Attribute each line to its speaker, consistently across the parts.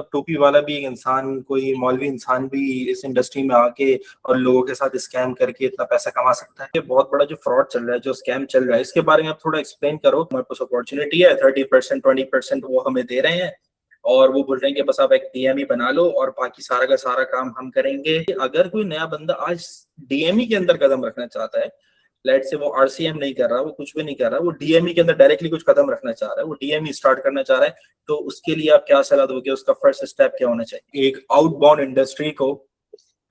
Speaker 1: टोपी वाला भी एक इंसान, कोई मौलवी इंसान भी इस इंडस्ट्री में आके और लोगों के साथ स्कैम करके इतना पैसा कमा सकता है। ये बहुत बड़ा जो फ्रॉड चल रहा है, जो स्कैम चल रहा है, इसके बारे में आप थोड़ा एक्सप्लेन करो। हमारे पास अपॉर्चुनिटी है, 30% 20% वो हमें दे रहे हैं और वो बोल रहे हैं कि बस आप एक डीएमई बना लो और बाकी सारा का सारा काम हम करेंगे। अगर कोई नया बंदा आज डीएमई के अंदर कदम रखना चाहता है, लेट से वो आरसीएम नहीं कर रहा, वो कुछ भी नहीं कर रहा, वो डीएमई के अंदर डायरेक्टली कुछ कदम रखना चाह रहा है, वो डीएमई स्टार्ट करना चाह रहा है, तो उसके लिए आप क्या सलाह दोगे? उसका फर्स्ट स्टेप क्या होना चाहिए? एक आउटबाउंड इंडस्ट्री को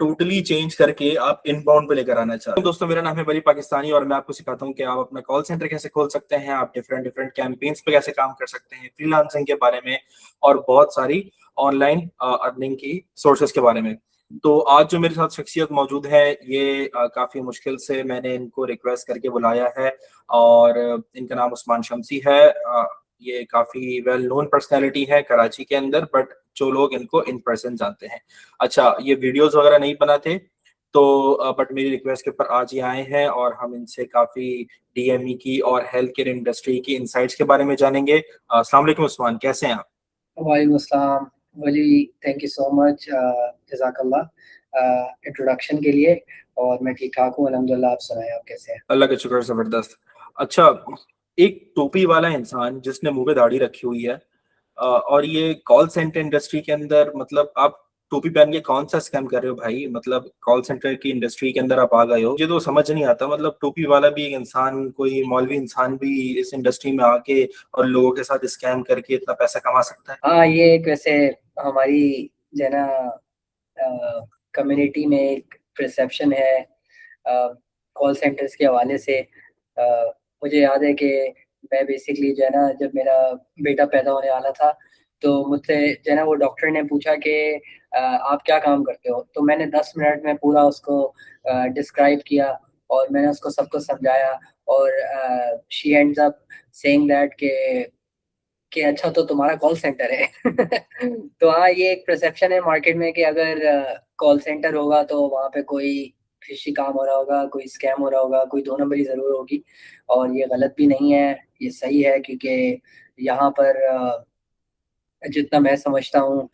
Speaker 1: टोटली चेंज करके आप इनबाउंड पे लेकर आना चाहते हैं। दोस्तों, मेरा नाम है बरी पाकिस्तानी और मैं आपको सिखाता हूँ कि आप अपना कॉल सेंटर कैसे खोल सकते हैं, आप डिफरेंट डिफरेंट कैंपेन्स पे कैसे काम कर सकते हैं, फ्रीलांसिंग के बारे में और बहुत सारी ऑनलाइन अर्निंग की सोर्सेज के बारे में। तो आज जो मेरे साथ शख्सियत मौजूद है, ये काफी मुश्किल से मैंने इनको रिक्वेस्ट करके बुलाया है और इनका नाम उस्मान शम्सी है। ये काफी वेल नोन पर्सनैलिटी है कराची के अंदर, बट जो लोग इनको इन पर्सन जानते हैं। अच्छा, ये वीडियोस वगैरह नहीं बनाते, तो बट मेरी रिक्वेस्ट के ऊपर आज ही आए हैं और हम इनसे काफी डीएमई की और हेल्थ केयर इंडस्ट्री की इनसाइट्स के बारे में जानेंगे। अस्सलाम वालेकुम उस्मान, कैसे हैं आप?
Speaker 2: वालेकुम अस्सलाम Wali, thank you so much, जज़ाकल्लाह इंट्रोडक्शन के लिए। और मैं ठीक ठाक हूँ अल्हम्दुलिल्लाह। आप सुनाएं, आप कैसे हैं?
Speaker 1: अल्लाह का शुक्र, जबरदस्त। अच्छा, एक टोपी वाला इंसान जिसने मुंह पे दाढ़ी रखी हुई है और ये कॉल सेंटर इंडस्ट्री के अंदर, मतलब आप टोपी पहन के कौन सा स्कैम कर रहे हो भाई? मतलब कॉल सेंटर की इंडस्ट्री के अंदर आप आ गए हो, मुझे तो समझ नहीं आता। मतलब टोपी वाला भी एक इंसान, कोई मौलवी इंसान भी इस इंडस्ट्री में आके और लोगों के साथ स्कैम करके इतना पैसा कमा सकता है?
Speaker 2: हाँ, ये एक वैसे हमारी जो है ना कम्युनिटी में एक परसेप्शन है कॉल सेंटर्स के हवाले से। मुझे याद है कि मैं बेसिकली जो है ना, जब मेरा बेटा पैदा होने वाला था तो मुझसे जो है ना वो डॉक्टर ने पूछा कि आप क्या काम करते हो। तो मैंने 10 मिनट में पूरा उसको डिस्क्राइब किया और मैंने उसको सब कुछ समझाया। और she ends up saying that कि अच्छा, तो तुम्हारा कॉल सेंटर है। तो हाँ, ये एक परसेप्शन है मार्केट में कि अगर कॉल सेंटर होगा तो वहाँ पे कोई फिशी काम हो रहा होगा, कोई स्कैम हो रहा होगा, कोई दो नंबरी ज़रूर होगी। और ये गलत भी नहीं है, ये सही है, क्योंकि यहाँ पर जितना मैं समझता हूँ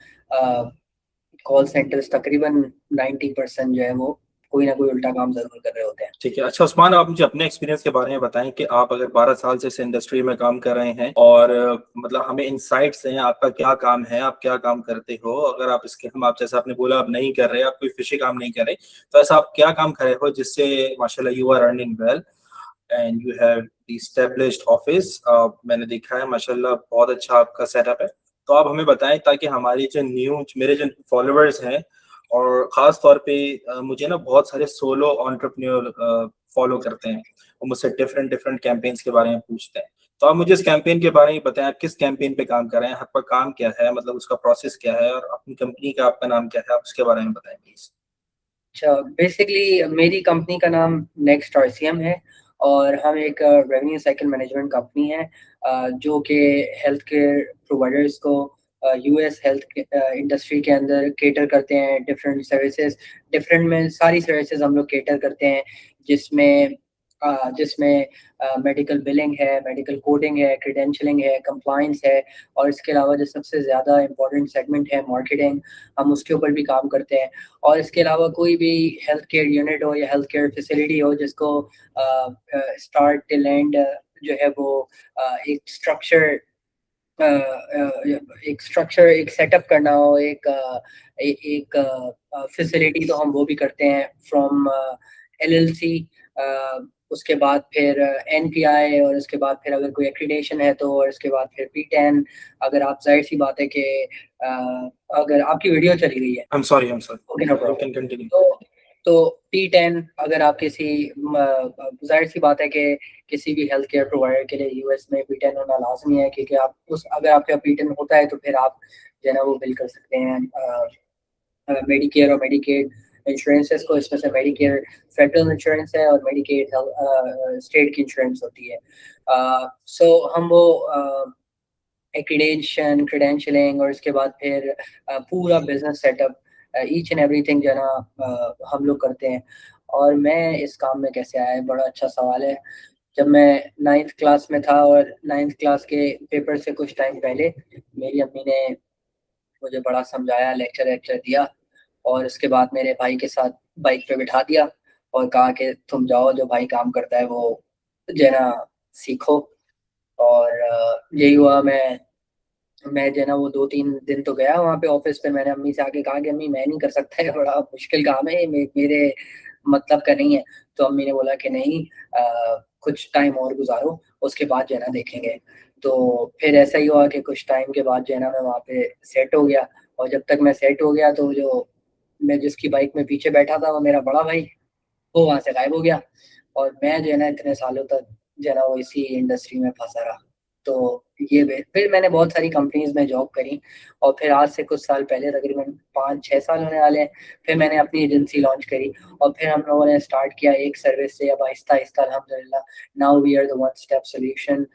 Speaker 2: कॉल सेंटर्स तकरीबन 90% जो है वो कोई ना कोई उल्टा काम ज़रूर कर रहे होते हैं।
Speaker 1: ठीक है। अच्छा उस्मान, आप मुझे अपने एक्सपीरियंस के बारे में बताएं कि आप अगर 12 साल से इस इंडस्ट्री में काम कर रहे हैं और मतलब हमें इंसाइट्स हैं, आपका क्या काम है, आप क्या काम करते हो? अगर आप इसके, हम आप जैसे आपने बोला आप नहीं कर रहे, आप कोई फिशी काम नहीं कर रहे, तो ऐसा आप क्या काम कर रहे हो जिससे माशाल्लाह you are earning well and you have established office? मैंने देखा है माशाल्लाह बहुत अच्छा आपका सेटअप है। तो आप हमें बताएं ताकि हमारी जो मेरे जो फॉलोअर्स हैं और खास तौर पे मुझे ना बहुत सारे सोलो एंटरप्रेन्योर फॉलो करते हैं और मुझसे डिफरेंट डिफरेंट कैंपेन्स के बारे में पूछते हैं। तो आप मुझे इस कैंपेन के बारे में बताएं, आप किस कैंपेन पे काम कर रहे हैं, आपका काम क्या है, मतलब उसका प्रोसेस क्या है और अपनी कंपनी का आपका नाम क्या है, आप उसके बारे में बताएं प्लीज।
Speaker 2: अच्छा, बेसिकली मेरी कंपनी का नाम नेक्स्ट आरसीएम है और हम एक रेवेन्यू साइकिल मैनेजमेंट कंपनी है जो कि हेल्थ केयर प्रोवाइडर्स को यूएस हेल्थ इंडस्ट्री के अंदर केटर करते हैं। डिफरेंट सर्विसेज, डिफरेंट में सारी सर्विसेज हम लोग केटर करते हैं, जिसमें जिसमें मेडिकल बिलिंग है, मेडिकल कोडिंग है, क्रीडेंशियलिंग है, कंप्लायंस है। और इसके अलावा जो सबसे ज़्यादा इम्पोर्टेंट सेगमेंट है मार्केटिंग, हम उसके ऊपर भी काम करते हैं। और इसके अलावा कोई भी हेल्थ केयर यूनिट हो या हेल्थ केयर फैसिलिटी हो जिसको स्टार्ट टिल एंड जो है वो एक स्ट्रक्चर एक सेटअप करना हो, एक फैसिलिटी, तो हम वो भी करते हैं फ्रॉम एलएलसी। उसके बाद फिर एनपीआई, और उसके बाद फिर अगर कोई एक्रीडेशन है तो, और इसके बाद फिर पी10। अगर आप, जाहिर सी बात है कि अगर आपकी वीडियो चली गई है,
Speaker 1: I am
Speaker 2: okay, no
Speaker 1: sorry, you
Speaker 2: problem.
Speaker 1: Can continue.
Speaker 2: तो पी10, अगर आप किसी जाहिर सी बात है कि किसी भी हेल्थ केयर प्रोवाइडर के लिए यूएस में पी10 होना लाजमी है, क्योंकि आप उस अगर आपका पी10 होता है तो फिर आप जो है ना वो बिल कर सकते हैं मेडिकेयर और मेडिकेड इंश्योरेंसेस को। इसमें से मेडिकेयर फेडरल इंश्योरेंस है और मेडिकेड स्टेट की इंश्योरेंस होती है। सो हम वो एक्रीडेशन, क्रेडेंशियलिंग, और इसके बाद फिर पूरा business setup, each and everything जो है ना हम लोग करते हैं। और मैं इस काम में कैसे आया है, बड़ा अच्छा सवाल है। जब मैं 9th क्लास में था और 9th क्लास के पेपर से कुछ टाइम पहले मेरी अम्मी ने मुझे बड़ा समझाया, लेक्चर दिया और उसके बाद मेरे भाई के साथ बाइक पे बिठा दिया और कहा कि तुम जाओ, जो भाई काम करता है वो जो है ना सीखो। और यही हुआ। मैं जो है ना वो 2-3 दिन तो गया वहाँ पे ऑफिस पे। मैंने अम्मी से आके कहा कि अम्मी मैं नहीं कर सकता, है बड़ा मुश्किल काम है ये, मेरे मतलब का नहीं है। तो अम्मी ने बोला कि नहीं, कुछ टाइम और गुजारो, उसके बाद जो है ना देखेंगे। तो फिर ऐसा ही हुआ कि कुछ टाइम के बाद जो है ना मैं वहाँ पे सेट हो गया। और जब तक मैं सेट हो गया तो जो मैं जिसकी बाइक में पीछे बैठा था वो मेरा बड़ा भाई, वो वहाँ से गायब हो गया। और मैं जो है ना इतने सालों तक जो है ना वो इसी इंडस्ट्री में फंसा रहा। तो फिर मैंने बहुत सारी कंपनीज में जॉब करी और फिर आज से कुछ साल पहले, तकरीबन 5-6 साल होने वाले हैं, फिर मैंने अपनी एजेंसी लॉन्च करी। और फिर हम लोगों ने स्टार्ट किया एक सर्विस से, अब आहिस्ता आहिस्ता अल्हम्दुलिल्लाह now we are the one step solution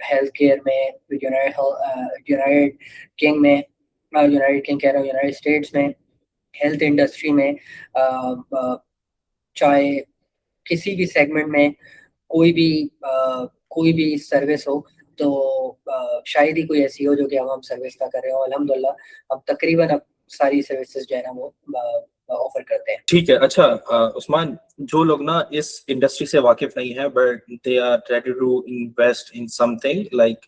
Speaker 2: health care में, यूनाइटेड किंग में, यूनाइटेड किंग कह रहा हूँ, यूनाइटेड स्टेट्स में हेल्थ इंडस्ट्री में, चाहे किसी भी सेगमेंट में कोई भी सर्विस हो, तो शायद ही कोई ऐसी हो जो कि अब हम सर्विस ना कर रहे हो। अल्हम्दुलिल्लाह अब तकरीबन अब सारी सर्विसेज जो है ना वो ऑफर करते हैं।
Speaker 1: ठीक है। अच्छा उस्मान, जो लोग ना इस इंडस्ट्री से वाकिफ नहीं है but they are ready to invest in something like,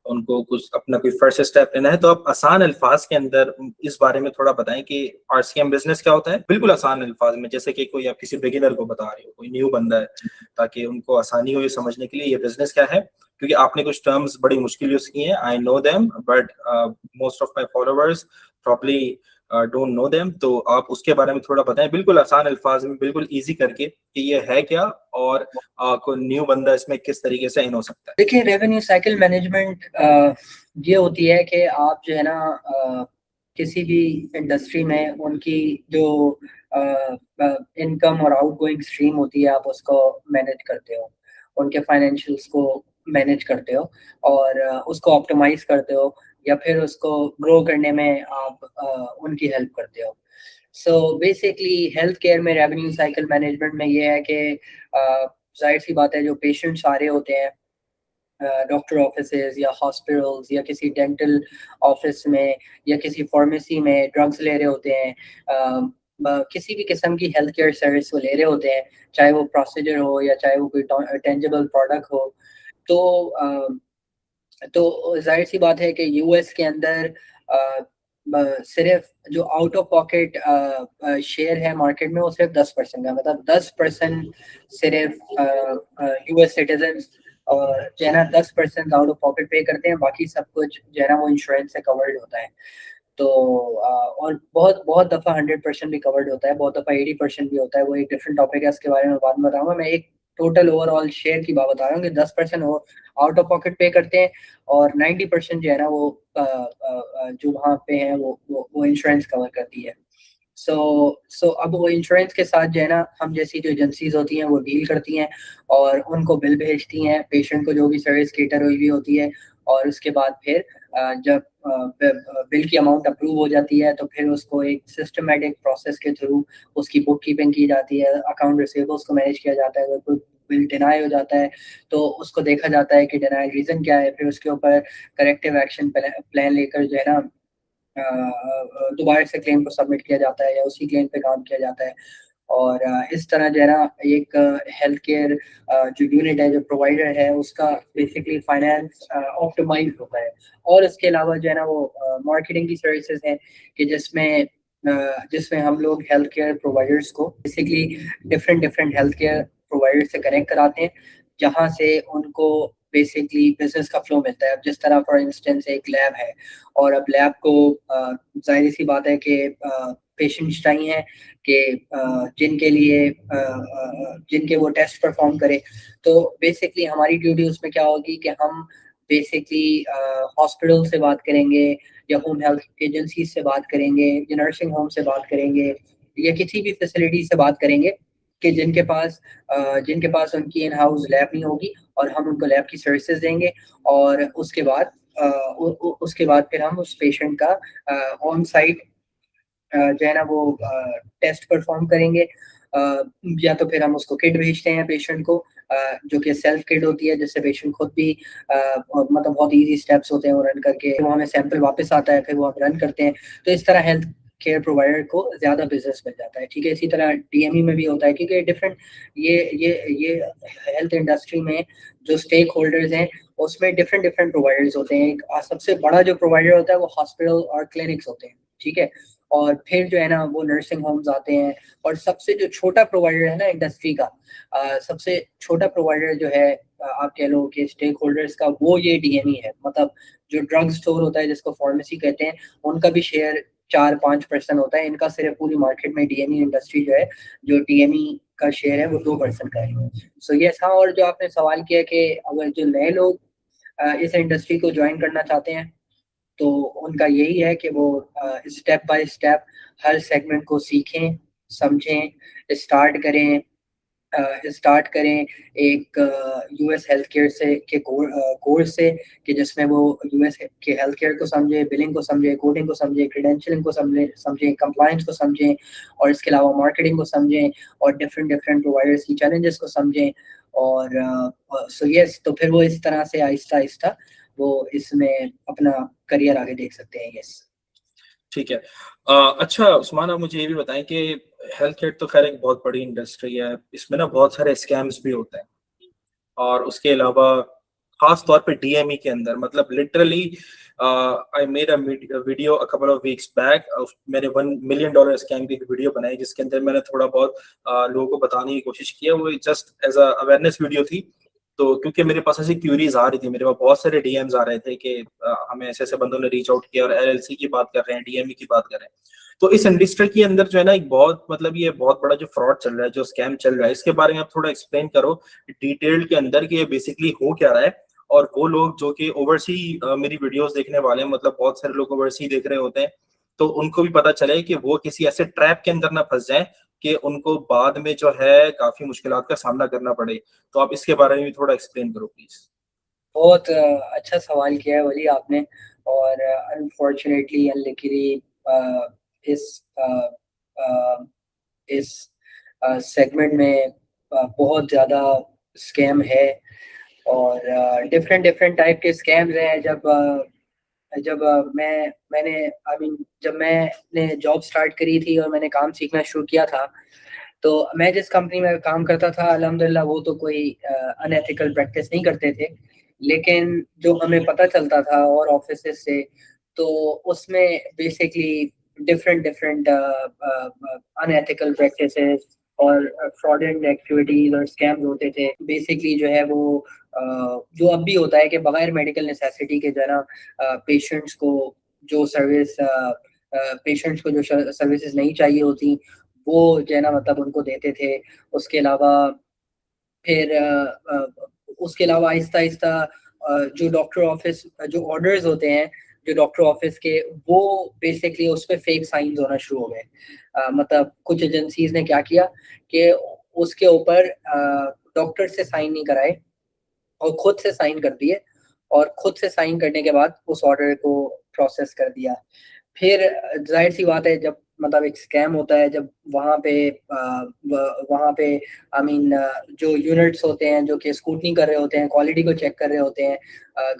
Speaker 1: उनको कुछ अपना कोई फर्स्ट स्टेप लेना है, तो आप आसान अल्फाज के अंदर इस बारे में थोड़ा बताएं कि आरसीएम बिजनेस क्या होता है, बिल्कुल आसान अल्फाज में, जैसे कि कोई आप किसी बिगिनर को बता रहे हो, कोई न्यू बंदा है, ताकि उनको आसानी हो ये समझने के लिए ये बिजनेस क्या है। क्योंकि आपने कुछ टर्म्स बड़ी मुश्किल यूज की हैं, I know them, but most of my followers probably don't know them, तो आप उसके बारे में थोड़ा बताएं बिल्कुल आसान अल्फाज में, बिल्कुल इजी करके, कि ये है क्या और कोई न्यू बंदा इसमें किस तरीके से इन हो सकता है।
Speaker 2: देखिए, रेवेन्यू साइकिल मैनेजमेंट ये होती है कि आप जो है ना किसी भी इंडस्ट्री में उनकी जो इनकम और आउटगोइंग स्ट्रीम होती है, आप उसको मैनेज करते हो, उनके फाइनेंशियल्स को मैनेज करते हो और उसको ऑप्टिमाइज करते हो, या फिर उसको ग्रो करने में आप उनकी हेल्प करते हो। सो बेसिकली हेल्थ केयर में रेवेन्यू साइकिल मैनेजमेंट में ये है कि जाहिर सी बात है, जो पेशेंट्स आ रहे होते हैं डॉक्टर ऑफिसेज या हॉस्पिटल्स या किसी डेंटल ऑफिस में या किसी फार्मेसी में ड्रग्स ले रहे होते हैं, किसी भी किस्म की हेल्थ केयर सर्विस वो ले रहे होते हैं, चाहे वो प्रोसीजर हो या चाहे वो कोई टेंजिबल प्रोडक्ट हो। तो तो जाहिर सी बात है कि यूएस के अंदर सिर्फ जो आउट ऑफ पॉकेट शेयर है मार्केट में वो सिर्फ 10% का, मतलब 10% सिर्फ यूएस सिटीजन और जो है ना 10% आउट ऑफ पॉकेट पे करते हैं, बाकी सब कुछ जो है ना वो इंश्योरेंस से कवर्ड होता है। तो और बहुत बहुत दफ़ा 100% भी कवर्ड होता है, बहुत दफ़ा 80% भी होता है, वो एक डिफरेंट टॉपिक है, उसके बारे में बाद में बताऊंगा। मैं एक टोटल ओवरऑल शेयर की बात बता रहा हूँ कि 10% आउट ऑफ पॉकेट पे करते हैं और 90% जो है ना वो जो वहाँ पे हैं वो इंश्योरेंस कवर करती है। सो अब वो इंश्योरेंस के साथ जो है ना हम जैसी जो एजेंसीज होती हैं वो डील करती हैं और उनको बिल भेजती हैं पेशेंट को जो भी सर्विस केटर हुई होती है। और उसके बाद फिर जब बिल की अमाउंट अप्रूव हो जाती है तो फिर उसको एक सिस्टमेटिक प्रोसेस के थ्रू उसकी बुक कीपिंग की जाती है, अकाउंट रिसीवेबल्स को मैनेज किया जाता है। अगर कोई बिल डिनाई हो जाता है तो उसको देखा जाता है कि डिनाई रीजन क्या है, फिर उसके ऊपर करेक्टिव एक्शन प्लान लेकर जो है ना दोबारा से क्लेम को सबमिट किया जाता है या उसी क्लेम पे काम किया जाता है। और इस तरह जो है ना एक हेल्थ केयर जो यूनिट है, जो प्रोवाइडर है, उसका बेसिकली फाइनेंस ऑप्टिमाइज होता है। और इसके अलावा जो है ना वो मार्केटिंग की सर्विसेज हैं कि जिसमें हम लोग हेल्थ केयर प्रोवाइडर्स को basically different different health care provider से कनेक्ट कराते हैं, जहाँ से उनको बेसिकली बिजनेस का फ्लो मिलता है। अब जिस तरह फॉर इंस्टेंस एक लैब है और अब लैब को जाहिर सी बात है कि पेशेंट्स चाहिए कि जिनके वो टेस्ट परफॉर्म करे। तो बेसिकली हमारी ड्यूटी उसमें क्या होगी कि हम बेसिकली हॉस्पिटल से बात करेंगे या होम हेल्थ एजेंसी से बात करेंगे या नर्सिंग होम से बात करेंगे या किसी भी फैसिलिटी से बात करेंगे कि जिनके पास उनकी इन हाउस लैब नहीं होगी, और हम उनको लैब की सर्विसेज देंगे। और उसके बाद फिर हम उस पेशेंट का ऑन साइट जो है ना वो टेस्ट परफॉर्म करेंगे। या तो फिर हम उसको किट भेजते हैं पेशेंट को, जो कि सेल्फ किट होती है, जिससे पेशेंट खुद भी मतलब बहुत इजी स्टेप्स होते हैं वो रन करके, वो हमें सैंपल वापस आता है, फिर वो हम रन करते हैं। तो इस तरह हेल्थ केयर प्रोवाइडर को ज़्यादा बिजनेस मिल जाता है। ठीक है, इसी तरह डीएमई में भी होता है, क्योंकि डिफरेंट ये हेल्थ इंडस्ट्री में जो स्टेक होल्डर्स हैं उसमें डिफरेंट डिफरेंट प्रोवाइडर्स होते हैं। एक सबसे बड़ा जो प्रोवाइडर होता है वो हॉस्पिटल और क्लिनिक्स होते हैं। ठीक है, और फिर जो है ना वो नर्सिंग होम्स आते हैं, और सबसे जो छोटा प्रोवाइडर है ना इंडस्ट्री का, सबसे छोटा प्रोवाइडर जो है, आप कह लो कि स्टेक होल्डर्स का, वो ये डीएमई है। मतलब जो ड्रग स्टोर होता है जिसको फार्मेसी कहते हैं, उनका भी शेयर 4-5% होता है। इनका सिर्फ पूरी मार्केट में डीएमई इंडस्ट्री जो है, जो डीएमई का शेयर है वो 2% का है। सो ये था। और जो आपने सवाल किया कि अगर जो नए लोग इस इंडस्ट्री को ज्वाइन करना चाहते हैं, तो उनका यही है कि वो step by step her segment को सीखें, समझें, स्टार्ट करें स्टार्ट करें एक यूएस हेल्थ केयर से के कोर्स से, कि जिसमें वो यूएस के हेल्थ केयर को समझे, बिलिंग को समझे, कोडिंग को समझे, क्रेडेंशियलिंग को समझें, कंप्लायंस को समझें, और इसके अलावा मार्केटिंग को समझें, और डिफरेंट डिफरेंट प्रोवाइडर्स की चैलेंजेस को समझें। और सो यस, तो फिर वो इस तरह से आहिस्ता आहिस्ता वो इसमें अपना करियर आगे देख सकते हैं। यस।
Speaker 1: ठीक है। अच्छा उस्मान, आप मुझे ये भी बताएं कि हेल्थ केयर तो खैर एक बहुत बड़ी इंडस्ट्री है, इसमें ना बहुत सारे स्कैम्स भी होते हैं, और उसके अलावा खास तौर पे डीएमई के अंदर, मतलब literally I made a video a couple of weeks back. मैंने $1 मिलियन स्कैम की वीडियो बनाई, जिसके अंदर मैंने थोड़ा बहुत लोगों को बताने की कोशिश की है। वो just as a awareness video थी। तो क्योंकि मेरे पास ऐसी क्यूरीज आ रही थी, मेरे पास बहुत सारे डीएम्स आ रहे थे कि हमें ऐसे ऐसे बंदों ने रीच आउट किया और एलएलसी की बात कर रहे हैं, डीएमई की बात कर रहे हैं। तो इस इंडस्ट्री के अंदर जो है ना, एक बहुत मतलब ये बहुत बड़ा जो फ्रॉड चल रहा है, जो स्कैम चल रहा है, इसके बारे में आप थोड़ा एक्सप्लेन करो डिटेल के अंदर कि ये बेसिकली हो क्या रहा है। और वो लोग जो कि ओवरसी मेरी वीडियोस देखने वाले हैं, मतलब बहुत सारे लोग ओवरसी देख रहे होते हैं, तो उनको भी पता चले कि वो किसी ऐसे ट्रैप के अंदर ना फंस जाएं कि उनको बाद में जो है काफी मुश्किलात का सामना करना पड़े। तो आप इसके बारे में भी थोड़ा एक्सप्लेन करो प्लीज।
Speaker 2: बहुत अच्छा सवाल किया है वली आपने। और अनफॉर्चुनेटली अनलकीली इस अ, अ, इस सेगमेंट में बहुत ज़्यादा स्कैम है, और डिफरेंट डिफरेंट टाइप के स्कैम्स हैं। जब मैंने आई मीन जब मैंने जॉब स्टार्ट करी थी और मैंने काम सीखना शुरू किया था, तो मैं जिस कंपनी में काम करता था अल्हम्दुलिल्लाह वो तो कोई अनएथिकल प्रैक्टिस नहीं करते थे। लेकिन जो हमें पता चलता था और ऑफिसेस से, तो उसमें basically different different unethical practices और फ्रॉडेंट एक्टिविटीज और स्कैम्स होते थे। बेसिकली जो है वो जो अब भी होता है कि बगैर मेडिकल नेसेसिटी के जो है ना पेशेंट्स को जो सर्विस पेशेंट्स को जो सर्विसेज नहीं चाहिए होती, वो जो है ना मतलब उनको देते थे। उसके अलावा फिर उसके अलावा आहिस्ता-आहिस्ता जो डॉक्टर ऑफ़िस जो ऑर्डर्स होते हैं, जो डॉक्टर ऑफ़िस के, वो बेसिकली उस पे फेक साइन्स होना शुरू हो गए। मतलब कुछ एजेंसीज़ ने क्या किया कि उसके ऊपर डॉक्टर से साइन नहीं कराए और खुद से साइन कर दिए, और खुद से साइन करने के बाद उस ऑर्डर को प्रोसेस कर दिया। फिर ज़ाहिर-सी बात है, जब मतलब एक स्कैम होता है, जब वहाँ पे आई मीन जो यूनिट्स होते हैं जो कि स्क्रूटनी कर रहे होते हैं, क्वालिटी को चेक कर रहे होते हैं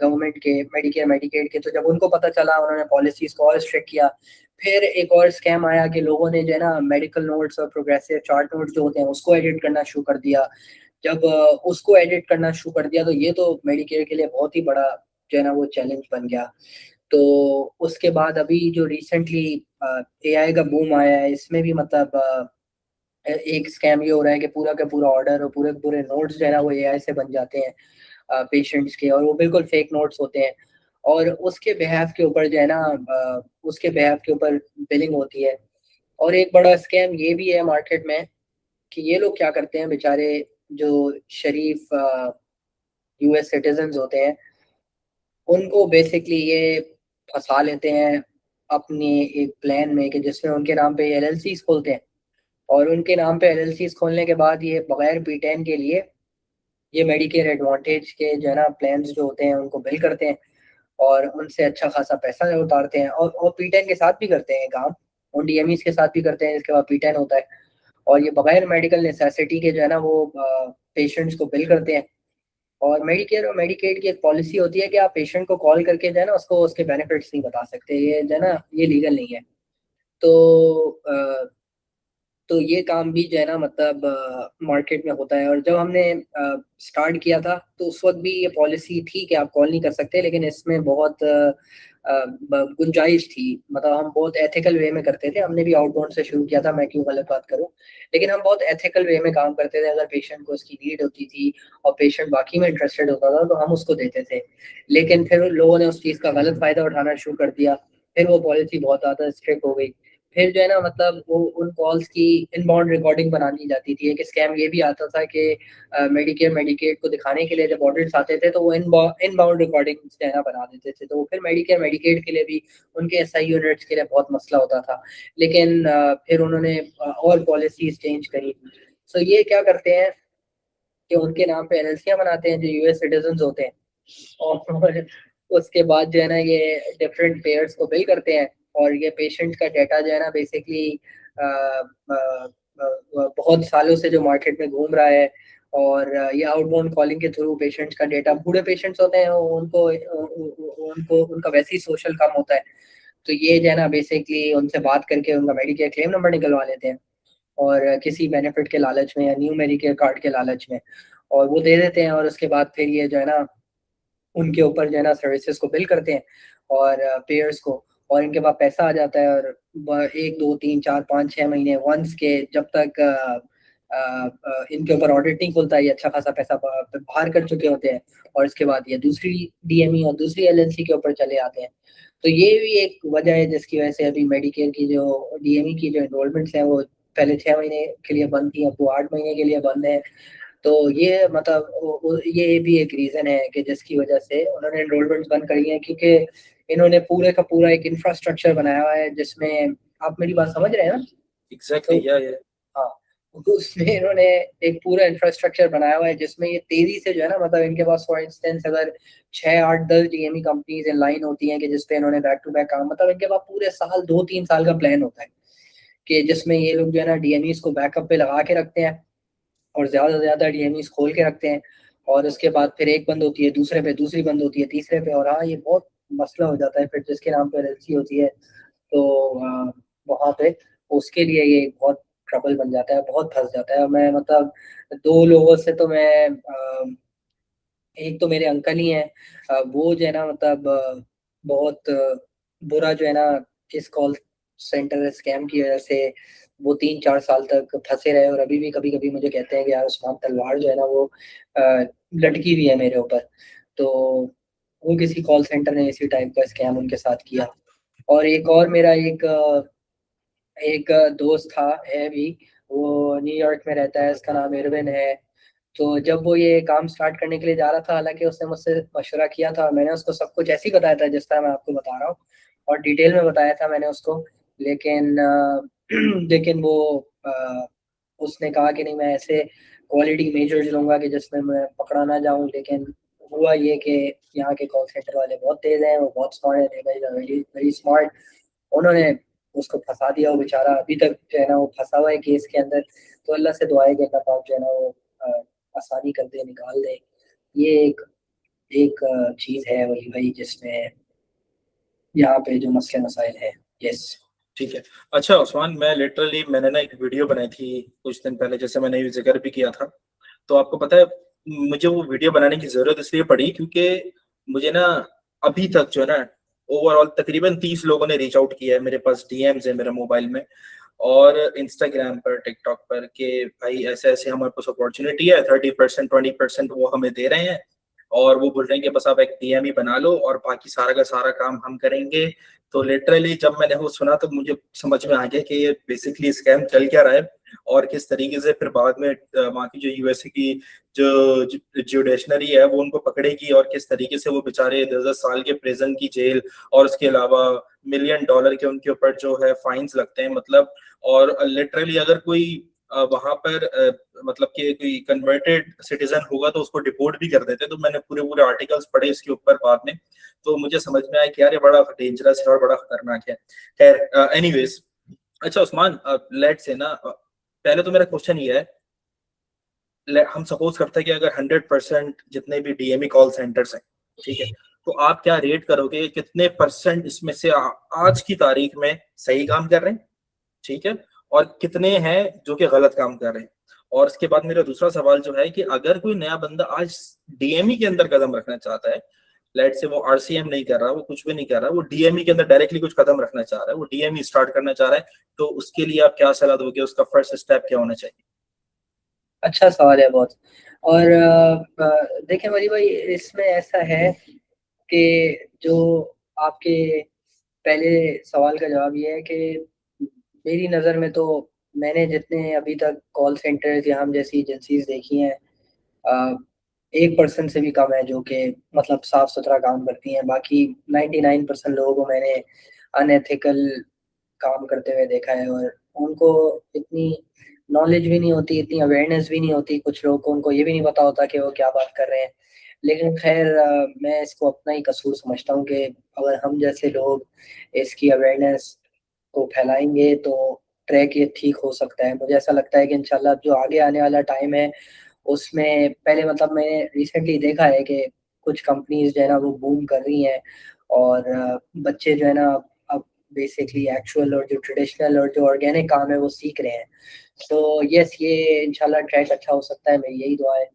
Speaker 2: गवर्नमेंट के, मेडिकेयर, मेडिकेड के, तो जब उनको पता चला उन्होंने पॉलिसीज़ को और स्ट्रिक्ट किया। फिर एक और स्कैम आया कि लोगों ने जो है ना मेडिकल नोट्स और प्रोग्रेसिव चार्ट नोट्स जो होते हैं उसको एडिट करना शुरू कर दिया। जब उसको एडिट करना शुरू कर दिया, तो ये तो मेडिकेयर के लिए बहुत ही बड़ा जो है ना वो चैलेंज बन गया। तो उसके बाद अभी जो रिसेंटली एआई का बूम आया है, इसमें भी मतलब एक स्कैम ये हो रहा है कि पूरा का पूरा ऑर्डर और पूरे के पूरे नोट्स जो है ना वो एआई से बन जाते हैं पेशेंट्स के, और वो बिल्कुल फेक नोट्स होते हैं। और उसके बिहाफ के ऊपर जो है ना उसके बिहाफ के ऊपर बिलिंग होती है। और एक बड़ा स्कैम ये भी है मार्केट में कि ये लोग क्या करते हैं बेचारे, जो शरीफ यूएस सिटीजन्स होते हैं, उनको बेसिकली ये फँसा लेते हैं अपनी एक प्लान में, कि जिसमें उनके नाम पे एलएलसीज़ खोलते हैं, और उनके नाम पे एलएलसीज़ खोलने के बाद ये बगैर पी10 के लिए ये मेडिकेयर एडवांटेज के जो है ना प्लान्स जो होते हैं उनको बिल करते हैं, और उनसे अच्छा खासा पैसा उतारते हैं, और पी10 के साथ भी करते हैं काम, उन डीएमईज़ के साथ भी करते हैं जिसके बाद पी10 होता है। और ये बगैर मेडिकल नेसेसिटी के जो है ना वो पेशेंट्स को बिल करते हैं। और मेडिकेयर और मेडिकेड की एक पॉलिसी होती है कि आप पेशेंट को कॉल करके जो है ना उसको उसके बेनिफिट्स नहीं बता सकते, ये जो है ना ये लीगल नहीं है। तो तो ये काम भी जो है ना मतलब मार्केट में होता है। और जब हमने स्टार्ट किया था तो उस वक्त भी ये पॉलिसी थी कि आप कॉल नहीं कर सकते, लेकिन इसमें बहुत गुंजाइश थी, मतलब हम बहुत एथिकल वे में करते थे। हमने भी आउटबाउंड से शुरू किया था, मैं क्यों गलत बात करूं, लेकिन हम बहुत एथिकल वे में काम करते थे। अगर पेशेंट को उसकी नीड होती थी और पेशेंट बाकी में इंटरेस्टेड होता था तो हम उसको देते थे। लेकिन फिर लोगों ने उस चीज़ का गलत फायदा उठाना शुरू कर दिया, फिर वो पॉलिसी बहुत ज़्यादा स्ट्रिक्ट हो गई। फिर जो है ना मतलब वो उन कॉल्स की इनबाउंड रिकॉर्डिंग बनानी जाती थी। एक स्कैम ये भी आता था कि मेडिकेयर मेडिकेड को दिखाने के लिए जब ऑडिट्स आते थे तो वो इनबाउंड रिकॉर्डिंग जो है ना बना देते थे, तो फिर मेडिकेयर मेडिकेड के लिए भी उनके एसआई यूनिट्स के लिए बहुत मसला होता था। लेकिन फिर उन्होंने और पॉलिसीज चेंज करी। सो ये क्या करते हैं कि उनके नाम पे एलएलसियां बनाते हैं जो यूएस सिटीजन होते हैं, और उसके बाद जो है ना ये डिफरेंट पेयर्स को बिल करते हैं। और ये पेशेंट का डाटा जो है ना बेसिकली बहुत सालों से जो मार्केट में घूम रहा है। और ये आउटबाउंड कॉलिंग के थ्रू पेशेंट्स का डेटा, बूढ़े पेशेंट्स होते हैं उनको उनको उनका वैसे ही सोशल कम होता है, तो ये जो है ना बेसिकली उनसे बात करके उनका मेडिकेयर क्लेम नंबर निकलवा लेते हैं, और किसी बेनिफिट के लालच में या न्यू मेडिकेयर कार्ड के लालच में, और वो दे देते हैं। और उसके बाद फिर ये जो है ना उनके ऊपर जो है ना सर्विसेज को बिल करते हैं और पेयर्स को, और इनके पास पैसा आ जाता है। और 1 2 3 4 5 6 महीने वंस के जब तक इनके ऊपर ऑडिट नहीं खुलता, ये अच्छा खासा पैसा बाहर कर चुके होते हैं। और इसके बाद ये दूसरी डीएमई और दूसरी एलएलसी के ऊपर चले आते हैं। तो ये भी एक वजह है जिसकी वजह से अभी मेडिकेयर की जो डीएमई की जो एनरोलमेंट्स हैं वो पहले 6 महीने के लिए बंद थी, अब वो 8 महीने के लिए बंद है। तो ये मतलब ये भी एक रीजन है कि जिसकी वजह से उन्होंने एनरोलमेंट बंद करी है, क्योंकि इन्होंने पूरे का पूरा एक इंफ्रास्ट्रक्चर बनाया हुआ है जिसमें, आप मेरी बात समझ रहे हैं ना?
Speaker 1: एग्जैक्टली,
Speaker 2: तो हाँ, तो उसमें इन्होंने एक पूरा इंफ्रास्ट्रक्चर बनाया हुआ है जिसमें ये तेजी से जो है ना मतलब इनके पास फॉर इंस्टेंस अगर 6 8 10 डीएमई कंपनीज इन लाइन होती हैं कि जिसपे इन्होंने बैक टू बैक काम, मतलब इनके पास पूरे साल 2 3 साल का प्लान होता है कि जिसमें ये लोग जो है ना डीएमईस को बैकअप पे लगा के रखते हैं और ज़्यादा से ज़्यादा डीएमईस खोल के रखते हैं। और उसके बाद फिर एक बंद होती है, दूसरे पे दूसरी बंद होती है, तीसरे पे, और हाँ ये बहुत मसला हो जाता है फिर जिसके नाम पे एलएलसी होती है। तो वहाँ पे उसके लिए ये बहुत ट्रबल बन जाता है, बहुत फंस जाता है। मैं मतलब 2 लोगों से तो मैं एक तो मेरे अंकल ही हैं, वो जो है ना मतलब बहुत बुरा जो है ना इस कॉल सेंटर स्कैम की वजह से वो 3 4 साल तक फंसे रहे, और अभी भी कभी कभी मुझे कहते हैं कि यार उस्मान तलवार जो है ना वो लटकी हुई है मेरे ऊपर। तो वो किसी कॉल सेंटर ने इसी टाइप का स्कैम उनके साथ किया। और एक और मेरा एक दोस्त था, है भी, वो न्यूयॉर्क में रहता है, उसका नाम इरविन है। तो जब वो ये काम स्टार्ट करने के लिए जा रहा था, हालांकि उसने मुझसे मशवरा किया था, मैंने उसको सब कुछ ऐसे ही बताया था जिस तरह मैं आपको बता रहा हूँ, और डिटेल में बताया था मैंने उसको। लेकिन लेकिन वो उसने कहा कि नहीं, मैं ऐसे क्वालिटी मेजर्स लूंगा कि जिसमें मैं पकड़ा ना जाऊं। लेकिन हुआ ये कि यहाँ के कॉल सेंटर वाले बहुत तेज हैं, वो बहुत स्मार्ट है, वेरी वेरी स्मार्ट। उन्होंने उसको फंसा दिया, वो बेचारा अभी तक जो है ना वो फंसा हुआ है केस के अंदर। तो अल्लाह से दुआ है कि अल्लाह पाक जो है ना वो आसानी कर दे, निकाल दे। ये एक एक चीज है वही भाई जिसमें यहाँ पे जो मसले मसाइल है। यस।
Speaker 1: ठीक है। अच्छा उस्मान, मैंने ना एक वीडियो बनाई थी कुछ दिन पहले, जैसे मैंने ये जिक्र भी किया था। तो आपको पता है, मुझे वो वीडियो बनाने की जरूरत इसलिए पड़ी क्योंकि मुझे ना अभी तक जो है ना ओवरऑल तकरीबन 30 लोगों ने रीच आउट किया है मेरे पास, डीएम्स है मेरे मोबाइल में और इंस्टाग्राम पर, टिकटॉक पर, कि भाई ऐसे ऐसे हमारे पास अपॉर्चुनिटी है, 30% 20% वो हमें दे रहे हैं, और वो बोल रहे हैं कि बस आप एक डीएम ही बना लो और बाकी सारा का सारा काम हम करेंगे। तो लिटरली जब मैंने वो सुना तो मुझे समझ में आ गया कि ये बेसिकली स्कैम चल क्या रहा है, और किस तरीके से फिर बाद में वहाँ की जो यूएसए की जो जुडिशनरी है वो उनको पकड़ेगी, और किस तरीके से वो बेचारे 10 10 साल के प्रिजन की जेल और उसके अलावा $1 million के उनके ऊपर जो है फाइन्स लगते हैं, मतलब। और लिटरली अगर कोई वहां पर मतलब कि कोई कन्वर्टेड सिटीजन होगा तो उसको डिपोर्ट भी कर देते। तो मैंने पूरे पूरे आर्टिकल्स पढ़े इसके ऊपर बाद में, तो मुझे समझ में आया कि यार ये बड़ा डेंजरस है और बड़ा खतरनाक है। खैर एनीवेज, अच्छा उस्मान, लेट्स से ना पहले तो मेरा क्वेश्चन ये है, हम सपोज करते हैं कि अगर 100% जितने भी डीएमई कॉल सेंटर्स हैं, ठीक है, तो आप क्या रेट करोगे, कितने परसेंट इसमें से आज की तारीख में सही काम कर रहे हैं, ठीक है, और कितने हैं जो कि गलत काम कर रहे हैं? और इसके बाद मेरा दूसरा सवाल जो है कि अगर कोई नया बंदा आज डीएमई के अंदर कदम रखना चाहता है, लेट से वो आरसीएम नहीं कर रहा, वो कुछ भी नहीं कर रहा, वो डीएमई के अंदर डायरेक्टली कुछ कदम रखना चाह रहा है, वो डीएमई स्टार्ट करना चाह रहा है, तो उसके लिए आप क्या सलाह दोगे, उसका फर्स्ट स्टेप क्या होना चाहिए?
Speaker 2: अच्छा सवाल है बहुत। और देखिए मरी भाई, इसमें ऐसा है कि जो आपके पहले सवाल का जवाब ये है कि मेरी नज़र में तो मैंने जितने अभी तक कॉल सेंटर्स या हम जैसी एजेंसीज देखी हैं, 1% से भी कम है जो कि मतलब साफ सुथरा काम करती हैं। बाकी 99% लोगों को मैंने अनएथिकल काम करते हुए देखा है, और उनको इतनी नॉलेज भी नहीं होती, इतनी अवेयरनेस भी नहीं होती। कुछ लोगों को, उनको ये भी नहीं पता होता कि वो क्या बात कर रहे हैं। लेकिन खैर, मैं इसको अपना ही कसूर समझता हूँ कि अगर हम जैसे लोग इसकी अवेयरनेस को फैलाएंगे तो ट्रैक ये ठीक हो सकता है। मुझे ऐसा लगता है कि इंशाल्लाह जो आगे आने वाला टाइम है उसमें, पहले मतलब मैंने रिसेंटली देखा है कि कुछ कंपनीज जो है ना वो बूम कर रही हैं, और बच्चे जो है ना अब बेसिकली एक्चुअल और जो ट्रेडिशनल और जो ऑर्गेनिक काम है वो सीख रहे हैं। तो यस, ये इंशाल्लाह ट्रैक अच्छा हो सकता है, मेरी यही दुआ है।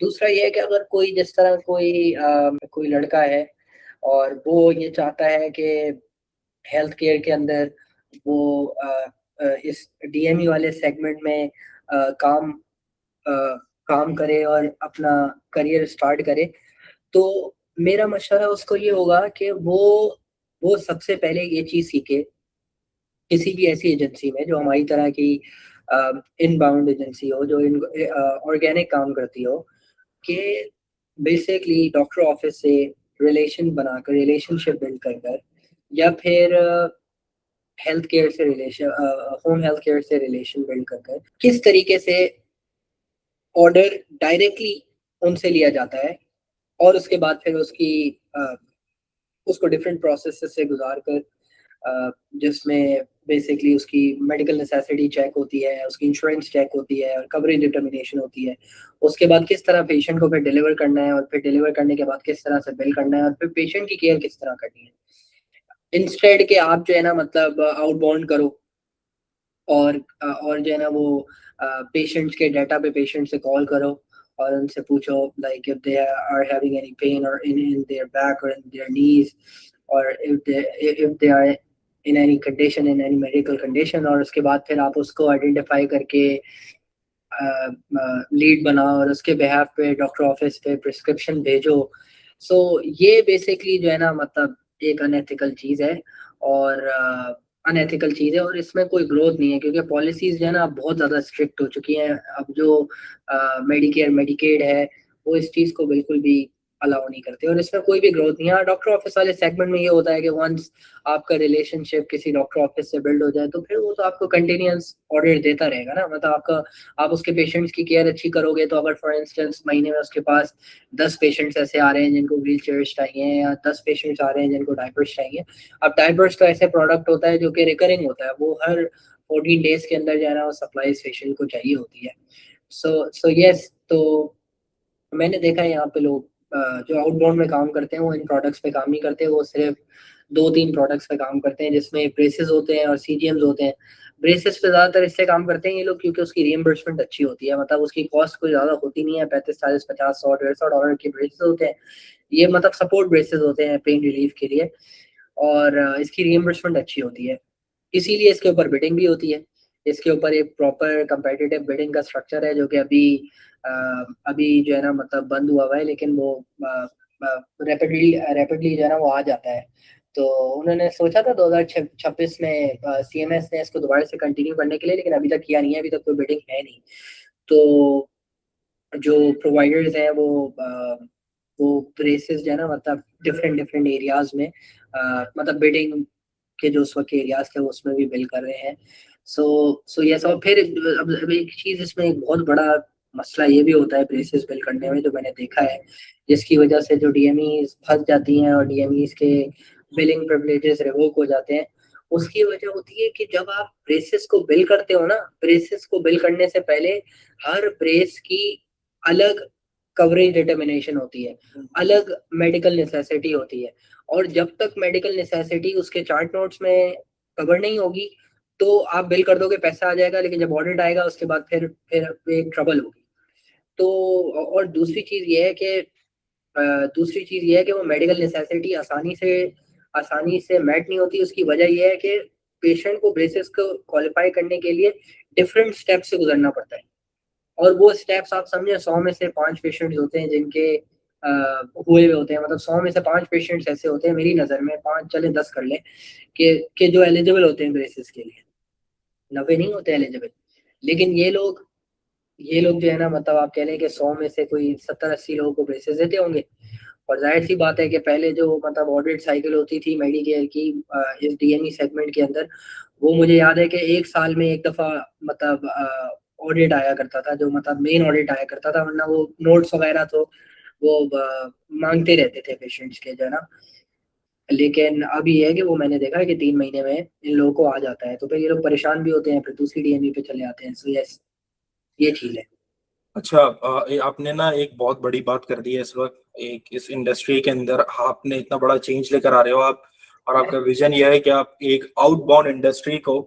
Speaker 2: दूसरा ये है कि अगर कोई, जिस तरह कोई लड़का है और वो ये चाहता है कि हेल्थ केयर के अंदर वो इस डीएमई वाले सेगमेंट में काम अ, काम करे और अपना करियर स्टार्ट करे, तो मेरा मशवरा उसको ये होगा कि वो सबसे पहले ये चीज़ सीखे किसी भी ऐसी एजेंसी में जो हमारी तरह की इनबाउंड एजेंसी हो, जो ऑर्गेनिक काम करती हो, कि बेसिकली डॉक्टर ऑफिस से रिलेशनशिप बिल्ड कर कर, या फिर होम हेल्थ केयर से रिलेशन बिल्ड कर कर किस तरीके से ऑर्डर डायरेक्टली उनसे लिया जाता है, और उसके बाद फिर उसको डिफरेंट प्रोसेस से गुजार कर, जिसमें बेसिकली उसकी मेडिकल नेसेसिटी चेक होती है, उसकी इंश्योरेंस चेक होती है और कवरेज डिटर्मिनेशन होती है। उसके बाद किस तरह पेशेंट को फिर डिलीवर करना है, और फिर डिलीवर करने के बाद किस तरह से बिल करना है, और फिर पेशेंट की केयर किस तरह करनी है। इंस्टेड के आप जो है ना मतलब आउटबाउंड करो, और जो है ना वो पेशेंट्स के डाटा पे पेशेंट से कॉल करो और उनसे पूछो like if they are having any pain और इन देयर बैक और इन देयर नीज, और if they are in any condition, in any medical condition, और उसके बाद फिर आप उसको आइडेंटिफाई करके लीड बनाओ और उसके बिहाफ पे डॉक्टर ऑफिस पे प्रिस्क्रिप्शन भेजो। सो ये बेसिकली जो है ना मतलब एक अनएथिकल चीज़ है, और अनएथिकल चीज़ है, और इसमें कोई ग्रोथ नहीं है, क्योंकि पॉलिसीज जो है ना बहुत ज़्यादा स्ट्रिक्ट हो चुकी हैं। अब जो मेडिकेयर मेडिकेड है वो इस चीज़ को बिल्कुल भी अलाउ नहीं करते, और इसमें कोई भी ग्रोथ नहीं है। हाँ, डॉक्टर ऑफिस वाले सेगमेंट में ये होता है कि वंस आपका रिलेशनशिप किसी डॉक्टर ऑफिस से बिल्ड हो जाए तो फिर वो तो आपको कंटिन्यूअस ऑर्डर देता रहेगा ना। मतलब आप उसके पेशेंट्स की केयर अच्छी करोगे, तो अगर फॉर इंस्टेंस महीने में उसके पास 10 पेशेंट्स ऐसे आ रहे हैं जिनको व्हील चेयर्स चाहिए, या 10 पेशेंट्स आ रहे हैं जिनको डायपर्स चाहिए। अब डायपर्स तो ऐसे प्रोडक्ट होता है जो कि रिकरिंग होता है, वो हर 14 डेज के अंदर जो है ना वो सप्लाई पेशेंट को चाहिए होती है। सो यस, तो मैंने देखा है यहाँ पे लोग जो आउटबाउंड में काम करते हैं वो इन प्रोडक्ट्स पे काम नहीं करते, वो सिर्फ 2-3 प्रोडक्ट्स पे काम करते हैं, जिसमें ब्रेसेस होते हैं और सीजीएम्स होते हैं। ब्रेसेस पे ज़्यादातर इसलिए काम करते हैं ये लोग क्योंकि उसकी रीइंबर्समेंट अच्छी होती है, मतलब उसकी कॉस्ट कोई ज़्यादा होती नहीं है। 35, 40, 50, 100, $150 के ब्रेसेस होते हैं। ये मतलब सपोर्ट ब्रेसेस होते हैं पेन रिलीफ के लिए, और इसकी रीइंबर्समेंट अच्छी होती है, इसीलिए इसके ऊपर बिडिंग भी होती है। इसके ऊपर एक प्रॉपर कंपेटिटिव बिडिंग का स्ट्रक्चर है जो कि अ, अभी जो है ना मतलब बंद हुआ है, लेकिन वो रैपिडली रैपिडली जो है ना वो आ जाता है। तो उन्होंने सोचा था 2026 में सीएमएस ने इसको दोबारा से कंटिन्यू करने के लिए, लेकिन अभी तक किया नहीं है, अभी तक कोई बिडिंग है नहीं। तो जो प्रोवाइडर्स हैं वो ब्रेसेस जो है ना मतलब डिफरेंट डिफरेंट एरियाज में मतलब बिडिंग के जो उस वक्त के एरियाज थे उसमें भी बिल कर रहे हैं। सो यस, और फिर अब एक चीज इसमें एक बहुत बड़ा मसला ये भी होता है ब्रेसेस बिल करने में, जो मैंने देखा है, जिसकी वजह से जो डीएमई फंस जाती हैं और डीएमई के बिलिंग प्रिविलेजेस रिवोक हो जाते हैं। उसकी वजह होती है कि जब आप ब्रेसेस को बिल करते हो ना, ब्रेसेस को बिल करने से पहले हर ब्रेस की अलग कवरेज डिटर्मिनेशन होती है, अलग मेडिकल नेसेसिटी होती है, और जब तक मेडिकल नेसेसिटी उसके चार्ट नोट्स में कवर नहीं होगी, तो आप बिल कर दोगे, पैसा आ जाएगा, लेकिन जब ऑडिट आएगा उसके बाद फिर एक ट्रबल होगी। तो और दूसरी चीज़ ये है कि वो मेडिकल नेसेसिटी आसानी से मेट नहीं होती। उसकी वजह ये है कि पेशेंट को ब्रेसेस को क्वालीफाई करने के लिए डिफरेंट स्टेप्स से गुजरना पड़ता है, और वो स्टेप्स आप समझे 100 में से 5 पेशेंट्स होते हैं जिनके हुए हुए होते हैं, मतलब 100 में से 5 पेशेंट्स ऐसे होते हैं मेरी नज़र में, 5 चले 10 कर लें, कि जो एलिजिबल होते हैं ब्रेसेस के लिए, 90 नहीं होते एलिजिबल। लेकिन ये लोग जो है ना, मतलब आप कह लें कि 100 में से कोई 70-80 लोगों को ब्रेसेस देते होंगे। और जाहिर सी बात है कि पहले जो मतलब ऑडिट साइकिल होती थी मेडिकेयर की इस डीएमई सेगमेंट के अंदर, वो मुझे याद है कि 1 साल में 1 दफ़ा मतलब ऑडिट आया करता था, जो मतलब मेन ऑडिट आया करता था, वरना वो नोट्स वगैरह तो वो मांगते रहते थे पेशेंट्स के, जो है ना। लेकिन अब ये है कि वो मैंने देखा है कि 3 महीने में इन लोगों को आ जाता है, तो फिर ये लोग परेशान भी होते हैं, फिर दूसरी डीएमई पे चले आते हैं। सो यस, ये चीज़ है।
Speaker 1: अच्छा, आपने ना एक बहुत बड़ी बात कर दी है इस वक्त। एक इस इंडस्ट्री के अंदर आपने इतना बड़ा चेंज लेकर आ रहे हो आप, और आपका विजन यह है कि आप एक आउटबाउंड इंडस्ट्री को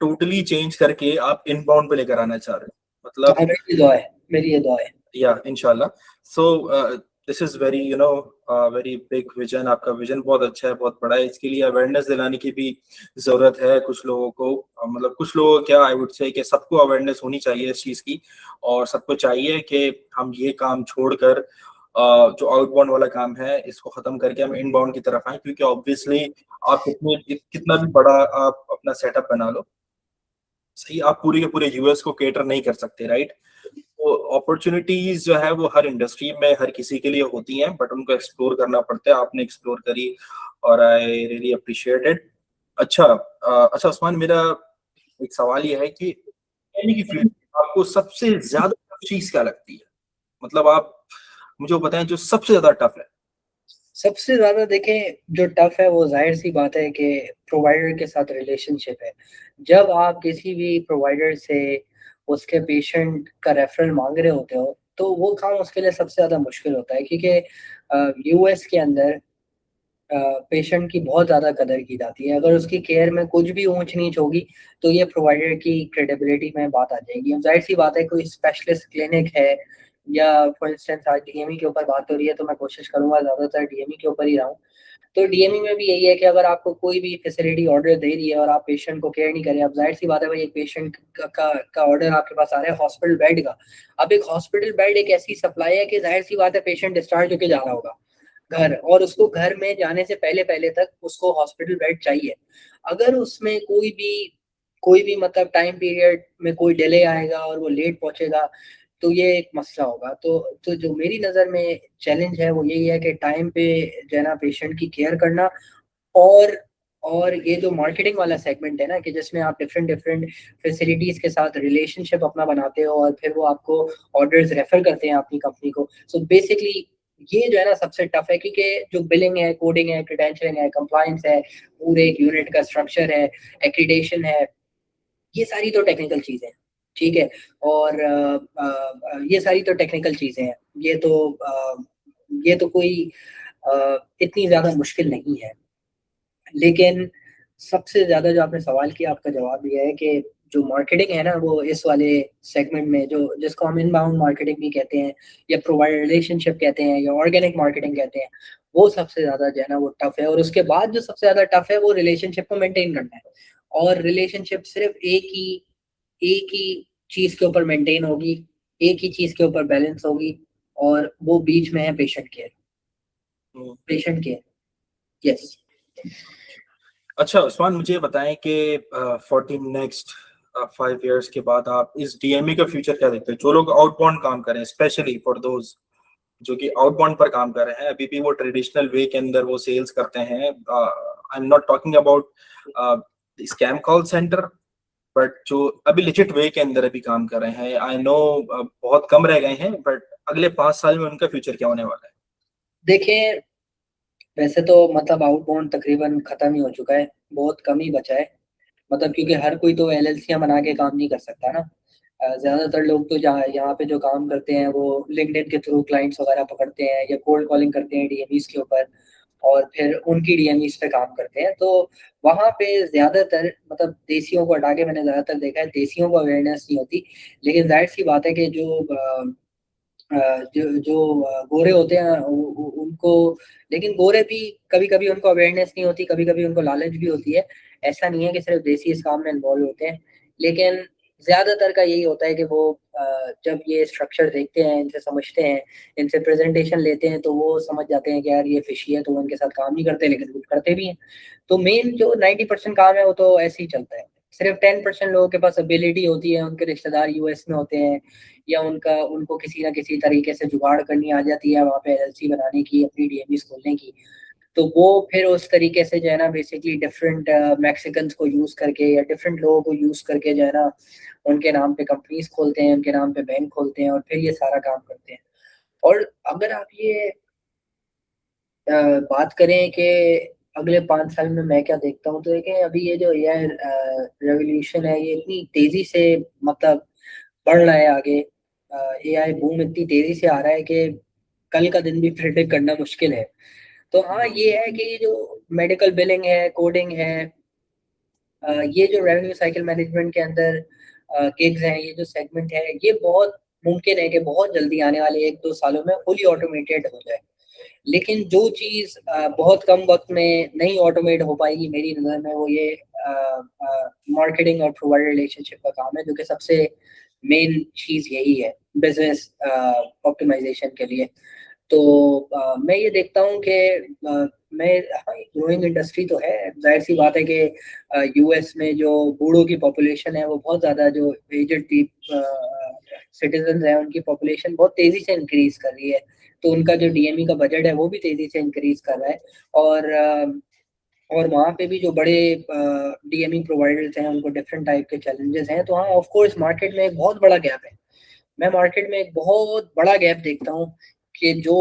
Speaker 1: टोटली चेंज करके आप इनबाउंड पे लेकर आना चाह रहे हो, मतलब।
Speaker 2: हाँ, मेरी ये दुआ है।
Speaker 1: या इंशाल्लाह। So this is very very big vision. आपका विजन बहुत अच्छा है, बहुत बड़ा है। इसके लिए अवेयरनेस दिलाने की भी जरूरत है कुछ लोगों को, मतलब कुछ लोगों क्या, आई वुड से कि सबको अवेयरनेस होनी चाहिए इस चीज की, और सबको चाहिए कि हम ये काम छोड़कर जो आउटबाउंड वाला काम है इसको खत्म करके हम इनबाउंड की तरफ आए, क्योंकि ऑब्वियसली आप कितना भी बड़ा आप अपना सेटअप बना लो, सही, आप पूरे के पूरे यूएस को केटर नहीं कर सकते, राइट। तो अपॉर्चुनिटीज जो है वो हर इंडस्ट्री में हर किसी के लिए होती हैं, बट उनको एक्सप्लोर करना पड़ता है। आपने एक्सप्लोर करी, और आई रियली अप्रिशिएट इट। अच्छा, अच्छा उस्मान, मेरा एक सवाल ये है कि यानी कि फील्ड आपको सबसे ज्यादा टफ चीज क्या लगती है? मतलब आप मुझे बताएं जो सबसे ज्यादा टफ है।
Speaker 2: सबसे ज़्यादा देखें जो टफ है, वो ज़ाहिर-सी बात है कि प्रोवाइडर के साथ रिलेशनशिप है। जब आप किसी भी प्रोवाइडर से उसके पेशेंट का रेफरल माँग रहे होते हो, तो वो काम उसके लिए सबसे ज़्यादा मुश्किल होता है, क्योंकि यूएस के अंदर पेशेंट की बहुत ज़्यादा कदर की जाती है। अगर उसकी केयर में कुछ भी ऊँच-नीच होगी, तो ये प्रोवाइडर की क्रेडिबिलिटी में बात आ जाएगी। अब ज़ाहिर-सी बात है, कोई स्पेशलिस्ट क्लिनिक है, या फॉर इंस्टेंस आज डीएमई के ऊपर बात हो रही है, तो मैं कोशिश करूँगा ज़्यादातर डीएमई के ऊपर ही रहूँ। तो डीएमई में भी यही है कि अगर आपको कोई भी फैसिलिटी ऑर्डर दे रही है और आप पेशेंट को केयर नहीं करें, अब ज़ाहिर-सी बात है भाई, एक पेशेंट का ऑर्डर आपके पास आ रहा है हॉस्पिटल बेड का। अब एक हॉस्पिटल बेड एक ऐसी सप्लाई है कि ज़ाहिर-सी बात है पेशेंट डिस्चार्ज होके जा रहा होगा घर, और उसको घर में जाने से पहले तक उसको हॉस्पिटल बेड चाहिए। अगर उसमें कोई भी मतलब टाइम पीरियड में कोई डिले आएगा और वो लेट पहुँचेगा, तो ये एक मसला होगा। तो जो मेरी नज़र में चैलेंज है वो यही है कि टाइम पे जो है ना पेशेंट की केयर करना, और ये जो मार्केटिंग वाला सेगमेंट है ना, कि जिसमें आप डिफरेंट फैसिलिटीज़ के साथ रिलेशनशिप अपना बनाते हो और फिर वो आपको ऑर्डर्स रेफर करते हैं अपनी कंपनी को। सो बेसिकली ये जो है ना सबसे टफ है, क्योंकि जो बिलिंग है, कोडिंग है, क्रेडेंशियलिंग है, कंप्लायंस है, पूरे एक यूनिट का स्ट्रक्चर है, एक्रीडेशन है, ये सारी तो टेक्निकल चीज़ें हैं, ठीक है? और ये सारी तो टेक्निकल चीज़ें हैं। ये तो कोई इतनी ज़्यादा मुश्किल नहीं है। लेकिन सबसे ज़्यादा जो आपने सवाल किया, आपका जवाब ये है कि जो मार्केटिंग है ना, वो इस वाले सेगमेंट में, जो जिसको हम इनबाउंड मार्केटिंग भी कहते हैं, या प्रोवाइडर रिलेशनशिप कहते हैं, या ऑर्गेनिक मार्केटिंग कहते हैं, वो सबसे ज़्यादा जो है ना वो टफ है। और उसके बाद जो सबसे ज़्यादा टफ है वो रिलेशनशिप को मेंटेन करना है। और रिलेशनशिप सिर्फ एक ही चीज़ के ऊपर मेंटेन होगी, एक ही चीज़ के ऊपर बैलेंस होगी, और वो बीच में है पेशेंट केयर। यस।
Speaker 1: अच्छा उस्मान, मुझे बताएं कि 14 नेक्स्ट 5 इयर्स के बाद आप इस डीएमई का फ्यूचर क्या देखते हैं? जो लोग आउटबाउंड काम करें, स्पेशली फॉर दोज जो कि आउटबाउंड पर काम कर रहे हैं, अभी भी वो ट्रेडिशनल वे के अंदर वो सेल्स करते हैं। I am not talking about scam call centre, but जो अभी लिजिट वे के अंदर अभी काम कर रहे हैं, आई नो बहुत कम रह गए हैं, बट अगले 5 साल में उनका फ्यूचर क्या होने वाला है?
Speaker 2: देखिए, वैसे तो मतलब आउटबाउंड तकरीबन खत्म ही हो चुका है, बहुत कम ही बचा है। मतलब क्योंकि हर कोई तो एलएलसीआं बना के काम नहीं कर सकता ना। ज्यादातर लोग तो जहाँ यहाँ पे जो काम करते हैं वो लिंक्डइन के थ्रू क्लाइंट्स वगैरह पकड़ते हैं या कोल्ड कॉलिंग करते हैं डीएमईस के ऊपर, और फिर उनकी डीएमईस पे काम करते हैं। तो वहाँ पे ज्यादातर मतलब देसियों को हटा के मैंने ज्यादातर देखा है देसियों को अवेयरनेस नहीं होती। लेकिन जाहिर सी बात है कि जो गोरे होते हैं उनको, लेकिन गोरे भी कभी कभी उनको अवेयरनेस नहीं होती, कभी कभी उनको लालच भी होती है। ऐसा नहीं है कि सिर्फ देसी इस काम में इन्वॉल्व होते हैं, लेकिन ज्यादातर का यही होता है कि वो जब ये स्ट्रक्चर देखते हैं, इनसे समझते हैं, इनसे प्रेजेंटेशन लेते हैं, तो वो समझ जाते हैं कि यार ये फिशी है, तो वो उनके साथ काम नहीं करते, लेकिन कुछ करते भी हैं। तो मेन जो 90% काम है वो तो ऐसे ही चलता है। सिर्फ 10% लोगों के पास एबिलिटी होती है, उनके रिश्तेदार यूएस में होते हैं, या उनको किसी ना किसी तरीके से जुगाड़ करनी आ जाती है वहाँ पे एलएलसी बनाने की, अपनी डीएमईस खोलने की। तो वो फिर उस तरीके से जो है ना बेसिकली डिफरेंट मैक्सिकन्स को यूज करके या डिफरेंट लोगों को यूज करके जो है ना उनके नाम पे कंपनीज खोलते हैं, उनके नाम पे बैंक खोलते हैं, और फिर ये सारा काम करते हैं। और अगर आप ये बात करें कि अगले 5 साल में मैं क्या देखता हूँ, तो देखिए अभी ये जो एआई रेवोल्यूशन है ये इतनी तेजी से मतलब बढ़ रहा है आगे। एआई बूम इतनी तेजी से आ रहा है कि कल का दिन भी प्रिडिक्ट करना मुश्किल है। तो हाँ ये है कि ये जो मेडिकल बिलिंग है, कोडिंग है, ये जो रेवेन्यू साइकिल मैनेजमेंट के अंदर गिग्स हैं, ये जो सेगमेंट है, ये बहुत मुमकिन है कि बहुत जल्दी आने वाले 1-2 सालों में फुली ऑटोमेटेड हो जाए। लेकिन जो चीज़ बहुत कम वक्त में नहीं ऑटोमेट हो पाएगी मेरी नज़र में, वो ये मार्केटिंग और प्रोवाइडर रिलेशनशिप का काम है, जो कि सबसे मेन चीज़ यही है बिजनेस ऑप्टिमाइजेशन के लिए। तो मैं ये देखता हूँ कि मैं हाँ ग्रोइंग इंडस्ट्री तो है, जाहिर सी बात है कि यूएस में जो बूढ़ों की पॉपुलेशन है वो बहुत ज़्यादा, जो एजड सिटीजन है उनकी पॉपुलेशन बहुत तेज़ी से इंक्रीज कर रही है। तो उनका जो डीएमई का बजट है वो भी तेज़ी से इंक्रीज कर रहा है। और वहाँ पे भी जो बड़े डीएमई प्रोवाइडर्स हैं उनको डिफरेंट टाइप के चैलेंजेस हैं। तो हाँ ऑफ कोर्स मार्केट में एक बहुत बड़ा गैप है। मैं मार्केट में एक बहुत बड़ा गैप देखता हूँ कि जो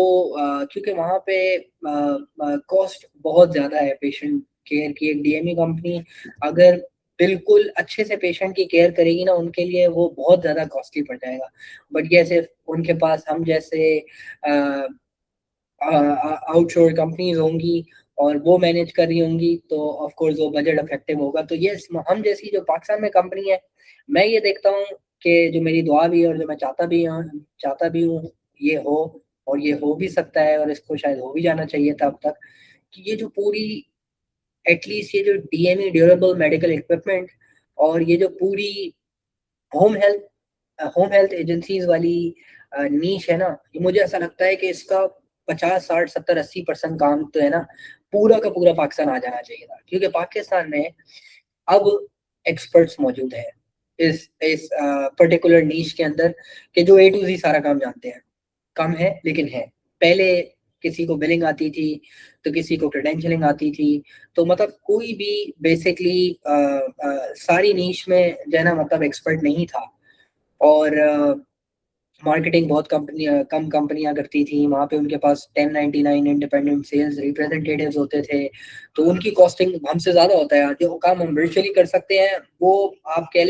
Speaker 2: क्योंकि वहाँ पे कॉस्ट बहुत ज़्यादा है पेशेंट केयर की। एक डीएमई कंपनी अगर बिल्कुल अच्छे से पेशेंट की केयर करेगी ना, उनके लिए वो बहुत ज़्यादा कॉस्टली पड़ जाएगा। बट ये सिर्फ उनके पास हम जैसे आउटसोर्स कंपनीज होंगी और वो मैनेज कर रही होंगी, तो ऑफ कोर्स वो बजट इफेक्टिव होगा। तो ये हम जैसी जो पाकिस्तान में कंपनी है, मैं ये देखता हूँ कि जो मेरी दुआ भी है और जो मैं चाहता भी हूँ ये हो, और ये हो भी सकता है, और इसको शायद हो भी जाना चाहिए था अब तक, कि ये जो पूरी एटलीस्ट ये जो डीएमई ड्यूरेबल मेडिकल इक्विपमेंट और ये जो पूरी home health home health agencies वाली नीश है ना, ये मुझे ऐसा लगता है कि इसका 50-60-70-80% काम तो है ना पूरा का पूरा पाकिस्तान आ जाना चाहिए था। क्योंकि पाकिस्तान में अब एक्सपर्ट्स मौजूद हैं इस पर्टिकुलर नीश के अंदर, कि जो ए टू जी सारा काम जानते हैं। कम है लेकिन है। पहले किसी को बिलिंग आती थी, तो किसी को क्रेडेंशियलिंग आती थी, तो मतलब कोई भी बेसिकली सारी नीश में जो है ना मतलब एक्सपर्ट नहीं था। और मार्केटिंग बहुत कम कंपनियां करती थी वहाँ पे। उनके पास 1099 इंडिपेंडेंट सेल्स रिप्रेजेंटेटिव्स होते थे, तो उनकी कॉस्टिंग हमसे ज़्यादा होता है। जो काम हम वर्चुअली कर सकते हैं वो आप कह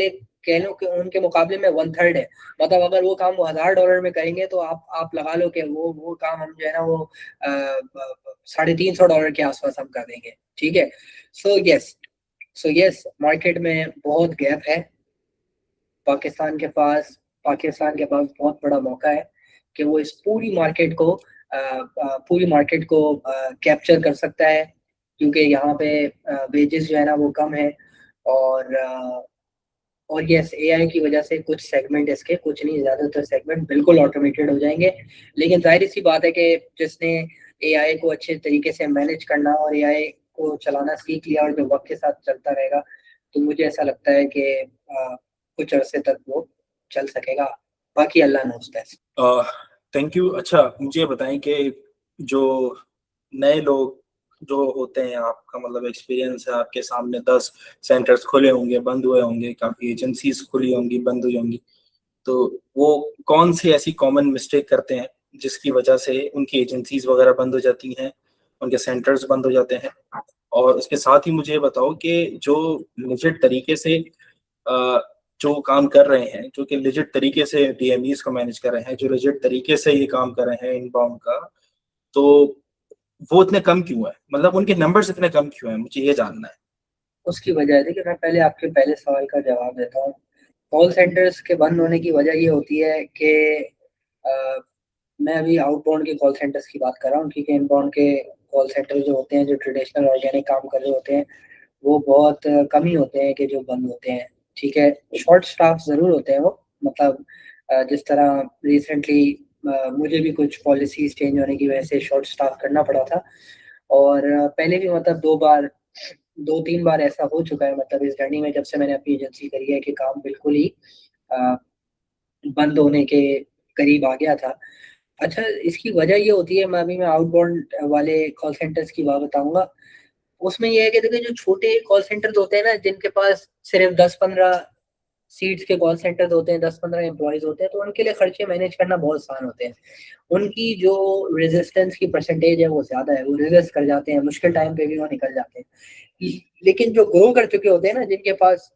Speaker 2: लो कि उनके मुकाबले में 1/3 है। मतलब अगर वो काम वो $1000 में करेंगे, तो आप लगा लो कि वो काम हम जो है ना वो $350 के आसपास हम कर देंगे। ठीक है। सो यस मार्केट में बहुत गैप है। पाकिस्तान के पास पाकिस्तान के पास बहुत बड़ा मौका है कि वो इस पूरी मार्केट को कैप्चर कर सकता है। क्योंकि यहाँ पे वेजेस जो है ना वो कम है। और यस एआई की वजह से कुछ सेगमेंट, इसके कुछ नहीं ज़्यादातर सेगमेंट बिल्कुल ऑटोमेटेड हो जाएंगे। लेकिन जाहिर सी बात है कि जिसने एआई को अच्छे तरीके से मैनेज करना और एआई को चलाना सीख लिया और जो वक्त के साथ चलता रहेगा, तो मुझे ऐसा लगता है कि कुछ अरसे तक वो चल सकेगा। बाकी अल्लाह नोज़ बेस्ट।
Speaker 1: Thank you. अच्छा मुझे ये बताएं कि जो नए लोग जो होते हैं, आपका मतलब एक्सपीरियंस है, आपके सामने 10 सेंटर्स खुले होंगे, बंद हुए होंगे, काफी एजेंसीज खुली होंगी, बंद हुई होंगी, तो वो कौन सी ऐसी कॉमन मिस्टेक करते हैं जिसकी वजह से उनकी एजेंसीज वगैरह बंद हो जाती हैं, उनके सेंटर्स बंद हो जाते हैं। और उसके साथ ही मुझे ये बताओ कि जो लिजिट तरीके से जो काम कर रहे हैं, जो कि लिजिट तरीके से डीएमईज को मैनेज कर रहे हैं, जो लिजिट तरीके से ये काम कर रहे हैं इनबाउंड का, तो वो इतने कम क्यों है? मतलब उनके नंबर्स इतने कम क्यों है, मुझे ये जानना है।
Speaker 2: उसकी वजह है, देखिए मैं पहले आपके पहले सवाल का जवाब देता हूँ। कॉल सेंटर्स के बंद होने की वजह ये होती है कि मैं अभी आउटबाउंड के कॉल सेंटर्स की बात कर रहा हूँ, क्योंकि इनबाउंड के कॉल सेंटर जो होते हैं, जो ट्रेडिशनल ऑर्गेनिक काम कर रहे होते हैं, वो बहुत कम ही होते हैं कि जो बंद होते हैं। ठीक है, शॉर्ट स्टाफ ज़रूर होते हैं वो, मतलब जिस तरह रिसेंटली मुझे भी कुछ पॉलिसीज चेंज होने की वजह से शॉर्ट स्टाफ करना पड़ा था। और पहले भी मतलब 2-3 बार ऐसा हो चुका है, मतलब इस जर्नी में जब से मैंने अपनी एजेंसी करी है, कि काम बिल्कुल ही अ, बंद होने के करीब आ गया था। अच्छा, इसकी वजह ये होती है, मैं आउटबाउंड वाले कॉल सेंटर्स की बात बताऊँगा। उसमें ये है कि देखिए जो छोटे कॉल सेंटर्स होते हैं ना, जिनके पास सिर्फ़ 10-15 सीट्स के कॉल सेंटर्स होते हैं, 10-15 एम्प्लॉइज़ होते हैं, तो उनके लिए खर्चे मैनेज करना बहुत आसान होते हैं। उनकी जो रेजिस्टेंस की परसेंटेज है वो ज़्यादा है, वो रेजिस्ट कर जाते हैं, मुश्किल टाइम पे भी वो निकल जाते हैं। लेकिन जो ग्रो कर चुके होते हैं ना, जिनके पास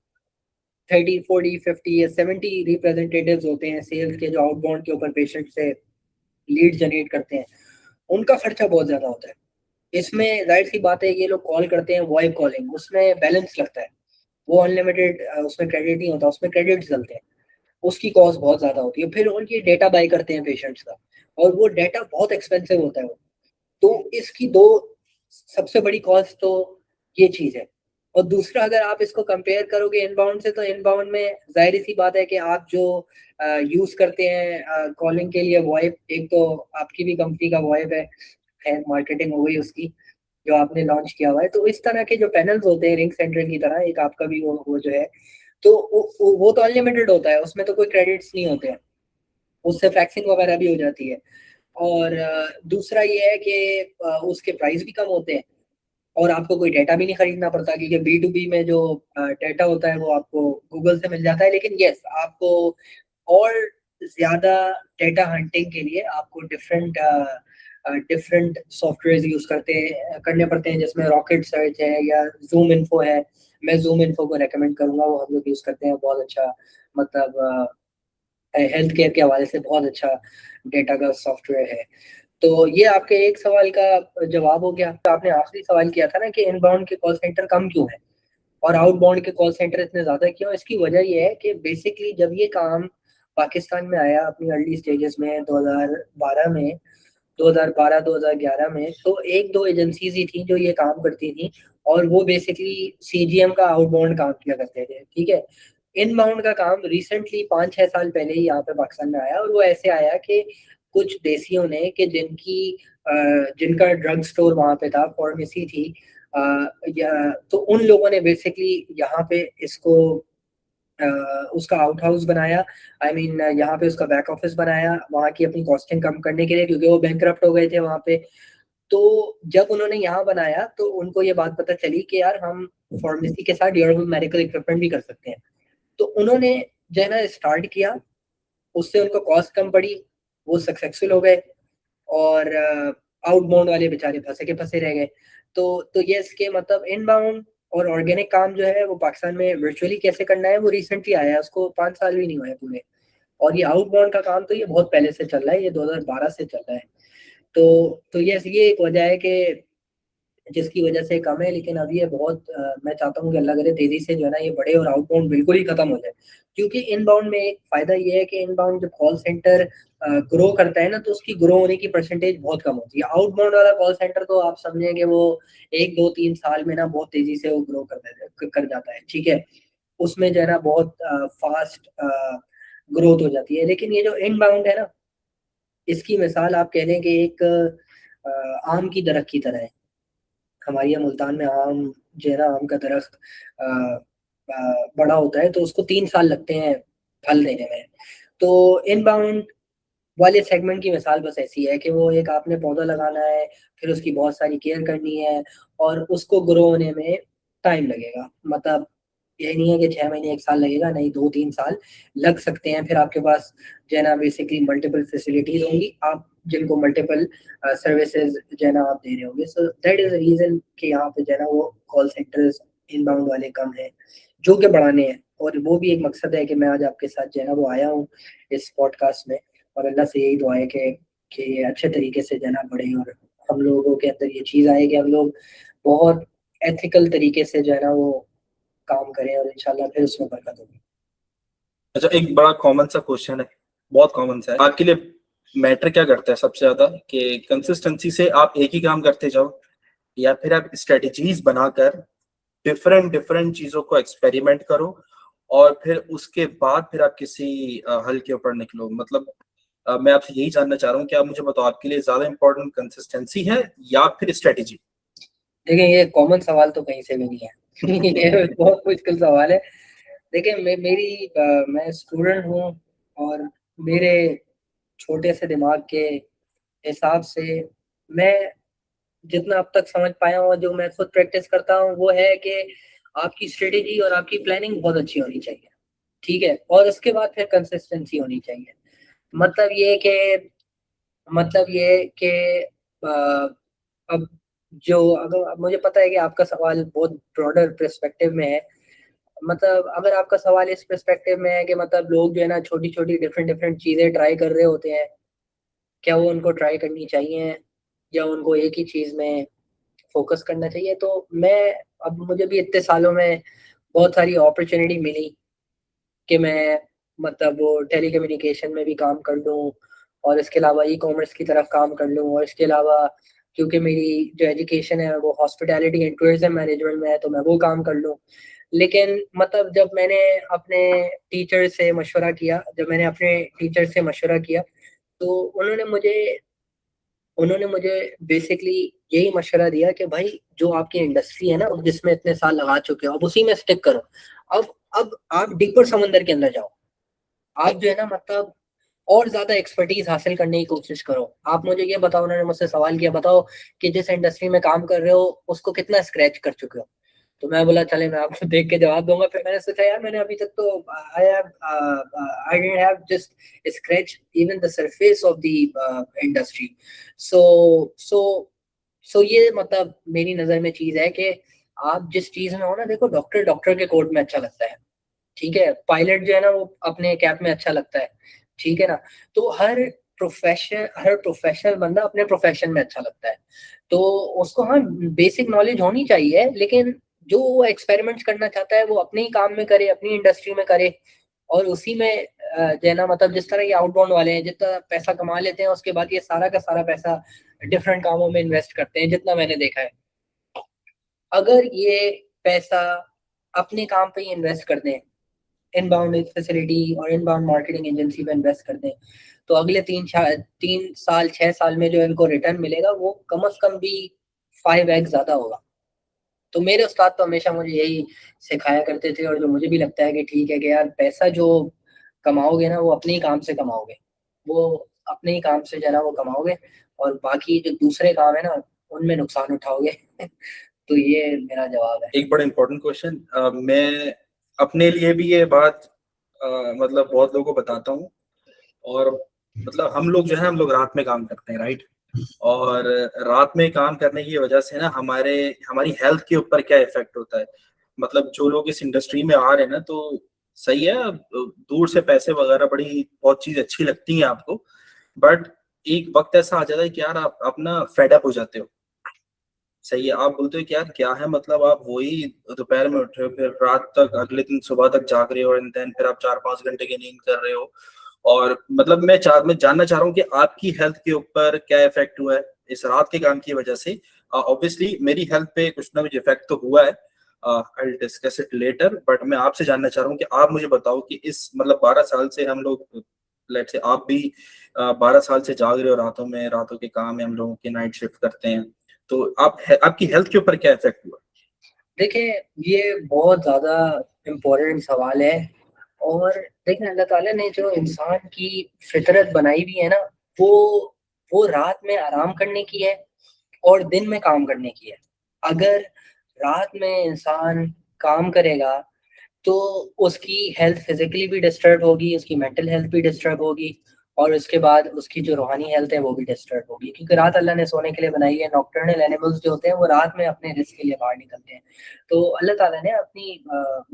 Speaker 2: 30, 40, 50 या 70 रिप्रेजेंटेटिव्स होते हैं सेल्स के, जो आउटबाउंड के ऊपर पेशेंट से लीड जनरेट करते हैं, उनका खर्चा बहुत ज़्यादा होता है। इसमें ज़ाहिर-सी बात है, ये लोग कॉल करते हैं वॉइस कॉलिंग, उसमें बैलेंस लगता है। वो अनलिमिटेड उसमें क्रेडिट नहीं होता, उसमें क्रेडिट्स डलते हैं। उसकी कॉस्ट बहुत ज़्यादा होती है। फिर उनकी डेटा बाय करते हैं पेशेंट्स का, और वो डेटा बहुत एक्सपेंसिव होता है वो। तो इसकी 2 सबसे बड़ी कॉस्ट तो ये चीज़ है। और दूसरा, अगर आप इसको कंपेयर करोगे इनबाउंड से, तो इनबाउंड में ज़ाहिर-सी बात है कि आप जो यूज़ करते हैं कॉलिंग के लिए वॉइप, एक तो आपकी भी कंपनी का वॉइप है, खैर मार्केटिंग हो गई उसकी, जो आपने लॉन्च किया हुआ है। तो इस तरह के जो पैनल्स होते हैं रिंग सेंटर की तरह, एक आपका भी वो जो है, तो वो तो अनलिमिटेड होता है, उसमें तो कोई क्रेडिट्स नहीं होते हैं। उससे फैक्सिंग वगैरह भी हो जाती है। और दूसरा ये है कि उसके प्राइस भी कम होते हैं, और आपको कोई डेटा भी नहीं खरीदना पड़ता, क्योंकि बी टू बी में जो डेटा होता है वो आपको गूगल से मिल जाता है। लेकिन यस, आपको और ज़्यादा डेटा हंटिंग के लिए आपको डिफरेंट सॉफ्टवेयर्स यूज़ करने पड़ते हैं, जिसमें रॉकेट सर्च है या ज़ूम इन्फो है। मैं ज़ूम इन्फो को रिकमेंड करूँगा, वो हम लोग यूज़ करते हैं, बहुत अच्छा, मतलब हेल्थ केयर के हवाले से बहुत अच्छा डेटा का सॉफ्टवेयर है। तो ये आपके एक सवाल का जवाब हो गया। तो आपने आखिरी सवाल किया था ना कि इनबाउंड के कॉल सेंटर कम क्यों हैं और आउटबाउंड के कॉल सेंटर इतने ज़्यादा क्यों? इसकी वजह ये है कि बेसिकली जब ये काम पाकिस्तान में आया अपनी अर्ली स्टेजेस में 2012 में, 2012-2011 में, तो 1-2 एजेंसीज़ ही थी जो ये काम करती थी, और वो बेसिकली सीजीएम का आउटबाउंड काम किया करते थे, ठीक है? इनबाउंड का काम रिसेंटली 5-6 साल पहले ही यहाँ पे पाकिस्तान में आया, और वो ऐसे आया कि कुछ देसियों ने, कि जिनका ड्रग स्टोर वहाँ पे था, फार्मेसी थी, या तो उन लोगों ने बेसिकली यहाँ पे इसको अ, उसका आउट हाउस बनाया। आई मीन यहाँ पे उसका बैक ऑफिस बनाया, वहाँ की अपनी कॉस्टिंग कम करने के लिए, क्योंकि वो बैंकरप्ट हो गए थे वहाँ पे। तो जब उन्होंने यहाँ बनाया, तो उनको ये बात पता चली कि यार हम फार्मेसी के साथ ड्यूरेबल मेडिकल इक्विपमेंट भी कर सकते हैं। तो उन्होंने जो है ना स्टार्ट किया, उससे उनको कॉस्ट कम पड़ी, वो सक्सेसफुल हो गए, और आउटबाउंड वाले बेचारे फँसे के फँसे रह गए। तो ये इसके मतलब इनबाउंड और ऑर्गेनिक काम जो है वो पाकिस्तान में वर्चुअली कैसे करना है, वो रिसेंटली आया है, उसको 5 साल भी नहीं हुए हैं पूरे। और ये आउटबाउंड का काम तो ये बहुत पहले से चल रहा है, ये 2012 से चल रहा है। तो ये एक वजह है कि जिसकी वजह से कम है, लेकिन अभी ये बहुत मैं चाहता हूँ कि अल्लाह करे तेज़ी से जो है ना ये बढ़े, और आउटबाउंड बिल्कुल ही खत्म हो जाए। क्योंकि इनबाउंड में एक फ़ायदा ये है कि इनबाउंड जब कॉल सेंटर ग्रो करता है ना, तो उसकी ग्रो होने की परसेंटेज बहुत कम होती है। आउटबाउंड वाला कॉल सेंटर तो आप समझें कि वो 1, 2, 3 साल में ना बहुत तेज़ी से वो ग्रो कर जाता है, ठीक है? उसमें जो है ना बहुत फ़ास्ट ग्रोथ हो जाती है। लेकिन ये जो इनबाउंड है ना, इसकी मिसाल आप कह लें कि एक आम की दरख्त की तरह है। हमारे यहाँ मुल्तान में आम जो है ना, आम का दरख्त अ बड़ा होता है, तो उसको 3 साल लगते हैं फल देने में। तो इनबाउंड वाले सेगमेंट की मिसाल बस ऐसी है कि वो एक आपने पौधा लगाना है, फिर उसकी बहुत सारी केयर करनी है, और उसको ग्रो होने में टाइम लगेगा। मतलब ये नहीं है कि 6 महीने 1 साल लगेगा, नहीं, 2-3 साल लग सकते हैं। फिर आपके पास जो है ना बेसिकली मल्टीपल फैसिलिटीज़ होंगी। आप जिनको मल्टीपल सर्विसेज जो है ना आप दे रहे होंगे। So that is the reason कि यहाँ पे जो है ना वो कॉल सेंटर्स इनबाउंड वाले कम हैं, जो कि बढ़ाने हैं। और वो भी एक मकसद है कि मैं आज आपके साथ जो है ना वो आया हूँ इस पॉडकास्ट में, और अल्लाह से यही दुआ है कि ये अच्छे तरीके से जो है ना बढ़े, और हम लोगों के अंदर ये चीज़ आए कि हम लोग बहुत एथिकल तरीके से जो है ना वो काम करें, और इंशाल्लाह फिर उसमें बरकत होगी।
Speaker 1: अच्छा, एक बड़ा कॉमन सा क्वेश्चन है, बहुत कॉमन सा है आपके लिए, मैटर क्या करता है सबसे ज्यादा, कि कंसिस्टेंसी से आप एक ही काम करते जाओ, या फिर आप स्ट्रेटजीज बनाकर डिफरेंट डिफरेंट चीजों को एक्सपेरिमेंट करो, और फिर उसके बाद फिर आप किसी हल के ऊपर निकलो। मतलब मैं आपसे यही जानना चाह रहा हूँ कि आप मुझे बताओ, आपके लिए ज्यादा इंपॉर्टेंट कंसिस्टेंसी है या फिर स्ट्रेटेजी?
Speaker 2: देखिए, ये कॉमन सवाल तो कहीं से भी नहीं है। ये बहुत मुश्किल सवाल है। देखिए, मैं स्टूडेंट हूँ, और मेरे छोटे से दिमाग के हिसाब से मैं जितना अब तक समझ पाया हूँ, जो मैं खुद प्रैक्टिस करता हूँ, वो है कि आपकी स्ट्रेटेजी और आपकी प्लानिंग बहुत अच्छी होनी चाहिए, ठीक है? और उसके बाद फिर कंसिस्टेंसी होनी चाहिए। मतलब ये कि मतलब ये कि अ, अब अगर मुझे पता है कि आपका सवाल बहुत ब्रॉडर पर्सपेक्टिव में है। मतलब अगर आपका सवाल इस पर्सपेक्टिव में है कि मतलब लोग जो है ना छोटी-छोटी डिफरेंट डिफरेंट चीज़ें ट्राई कर रहे होते हैं, क्या वो उनको ट्राई करनी चाहिए या उनको एक ही चीज़ में फ़ोकस करना चाहिए? तो मैं अब मुझे भी इतने सालों में बहुत सारी अपॉर्च्युनिटी मिली कि मैं मतलब वो टेलीकम्युनिकेशन में भी काम कर लूँ, और इसके अलावा ई-कॉमर्स की तरफ काम कर लूँ, और इसके अलावा क्योंकि मेरी जो एजुकेशन है वो हॉस्पिटैलिटी एंड टूरिज़्म मैनेजमेंट में है, तो मैं वो काम कर लूँ। लेकिन मतलब जब मैंने अपने टीचर से मशवरा किया, तो उन्होंने मुझे बेसिकली यही मशवरा दिया कि भाई, जो आपकी इंडस्ट्री है ना, जिसमें इतने साल लगा चुके हो, अब उसी में स्टिक करो। अब आप डीपर समंदर के अंदर जाओ। आप जो है ना मतलब और ज़्यादा एक्सपर्टीज़ हासिल करने की कोशिश करो। आप मुझे ये बताओ, उन्होंने मुझसे सवाल किया, बताओ कि जिस इंडस्ट्री में काम कर रहे हो, उसको कितना स्क्रैच कर चुके हो? तो मैं बोला, चले मैं आपको देख के जवाब दूँगा। फिर मैंने सोचा, यार मैंने अभी तक तो I didn't have just scratch even the surface of the industry. So so so ये मतलब मेरी नज़र में चीज़ है कि आप जिस चीज़ में हो ना, देखो, डॉक्टर डॉक्टर के कोट में अच्छा लगता है, ठीक है? पायलट जो है ना वो अपने कैप में अच्छा लगता है, ठीक है ना? तो हर प्रोफ़ेशनल बंदा अपने प्रोफ़ेशन में अच्छा लगता है। तो उसको, हाँ, बेसिक नॉलेज होनी चाहिए, लेकिन जो वो एक्सपेरिमेंट्स करना चाहता है वो अपने ही काम में करे, अपनी इंडस्ट्री में करे, और उसी में जो है ना मतलब जिस तरह ये आउटबाउंड वाले हैं, जितना पैसा कमा लेते हैं, उसके बाद ये सारा का सारा पैसा डिफरेंट कामों में इन्वेस्ट करते हैं, जितना मैंने देखा है। अगर ये पैसा अपने काम पे ही इन्वेस्ट कर दें, इनबाउंड फैसिलिटी और इनबाउंड मार्केटिंग एजेंसी पे इन्वेस्ट कर दें, तो अगले 3 साल 6 साल में जो इनको रिटर्न मिलेगा वो कम से कम भी 5x ज़्यादा होगा। तो मेरे उस्ताद तो हमेशा मुझे यही सिखाया करते थे, और जो मुझे भी लगता है कि ठीक है कि यार, पैसा जो कमाओगे ना वो अपने ही काम से कमाओगे। वो अपने ही काम से जो है ना वो कमाओगे, और बाकी जो दूसरे काम है ना उनमें नुकसान उठाओगे। तो ये मेरा जवाब है।
Speaker 1: एक बड़ा इंपॉर्टेंट क्वेश्चन, मैं अपने लिए भी ये बात मतलब बहुत लोगों को बताता हूँ, और मतलब हम लोग जो है, हम लोग रात में काम करते हैं, राइट? और रात में काम करने की वजह से ना हमारी हेल्थ के ऊपर क्या इफेक्ट होता है। मतलब जो लोग इस इंडस्ट्री में आ रहे हैं ना, तो सही है, दूर से पैसे वगैरह बड़ी बहुत चीज अच्छी लगती है आपको, बट एक वक्त ऐसा आ जाता है कि यार आप अपना फेड अप हो जाते हो। सही है, आप बोलते हो कि यार क्या है, मतलब आप वही दोपहर में उठ रहे हो, फिर रात तक, अगले दिन सुबह तक जाग रहे हो, एंड देन फिर आप 4-5 घंटे की नींद कर रहे हो। और मतलब मैं जानना चाह रहा हूँ कि आपकी हेल्थ के ऊपर क्या इफेक्ट हुआ है इस रात के काम की वजह से। ऑब्वियसली मेरी हेल्थ पे कुछ ना कुछ इफेक्ट तो हुआ है, I will discuss it later, but मैं आपसे जानना चाह रहा हूँ कि आप मुझे बताओ कि इस मतलब 12 साल से हम लोग, लेट्स से आप भी 12 साल से जाग रहे हो रातों में, रातों के काम में हम लोगों की नाइट शिफ्ट करते हैं, तो आपकी हेल्थ के ऊपर क्या इफेक्ट हुआ?
Speaker 2: देखिए, ये बहुत ज़्यादा इम्पोर्टेंट सवाल है, और देखिए, अल्लाह ताला ने जो इंसान की फितरत बनाई हुई है ना, वो वो रात में आराम करने की है और दिन में काम करने की है। अगर रात में इंसान काम करेगा, तो उसकी हेल्थ फिज़िकली भी डिस्टर्ब होगी, उसकी मेंटल हेल्थ भी डिस्टर्ब होगी, और उसके बाद उसकी जो रूहानी हेल्थ है वो भी डिस्टर्ब होगी, क्योंकि रात अल्लाह ने सोने के लिए बनाई है। नॉकटर्नल एनिमल्स जो होते हैं वो रात में अपने रिस्क के लिए बाहर निकलते हैं। तो अल्लाह ताला ने अपनी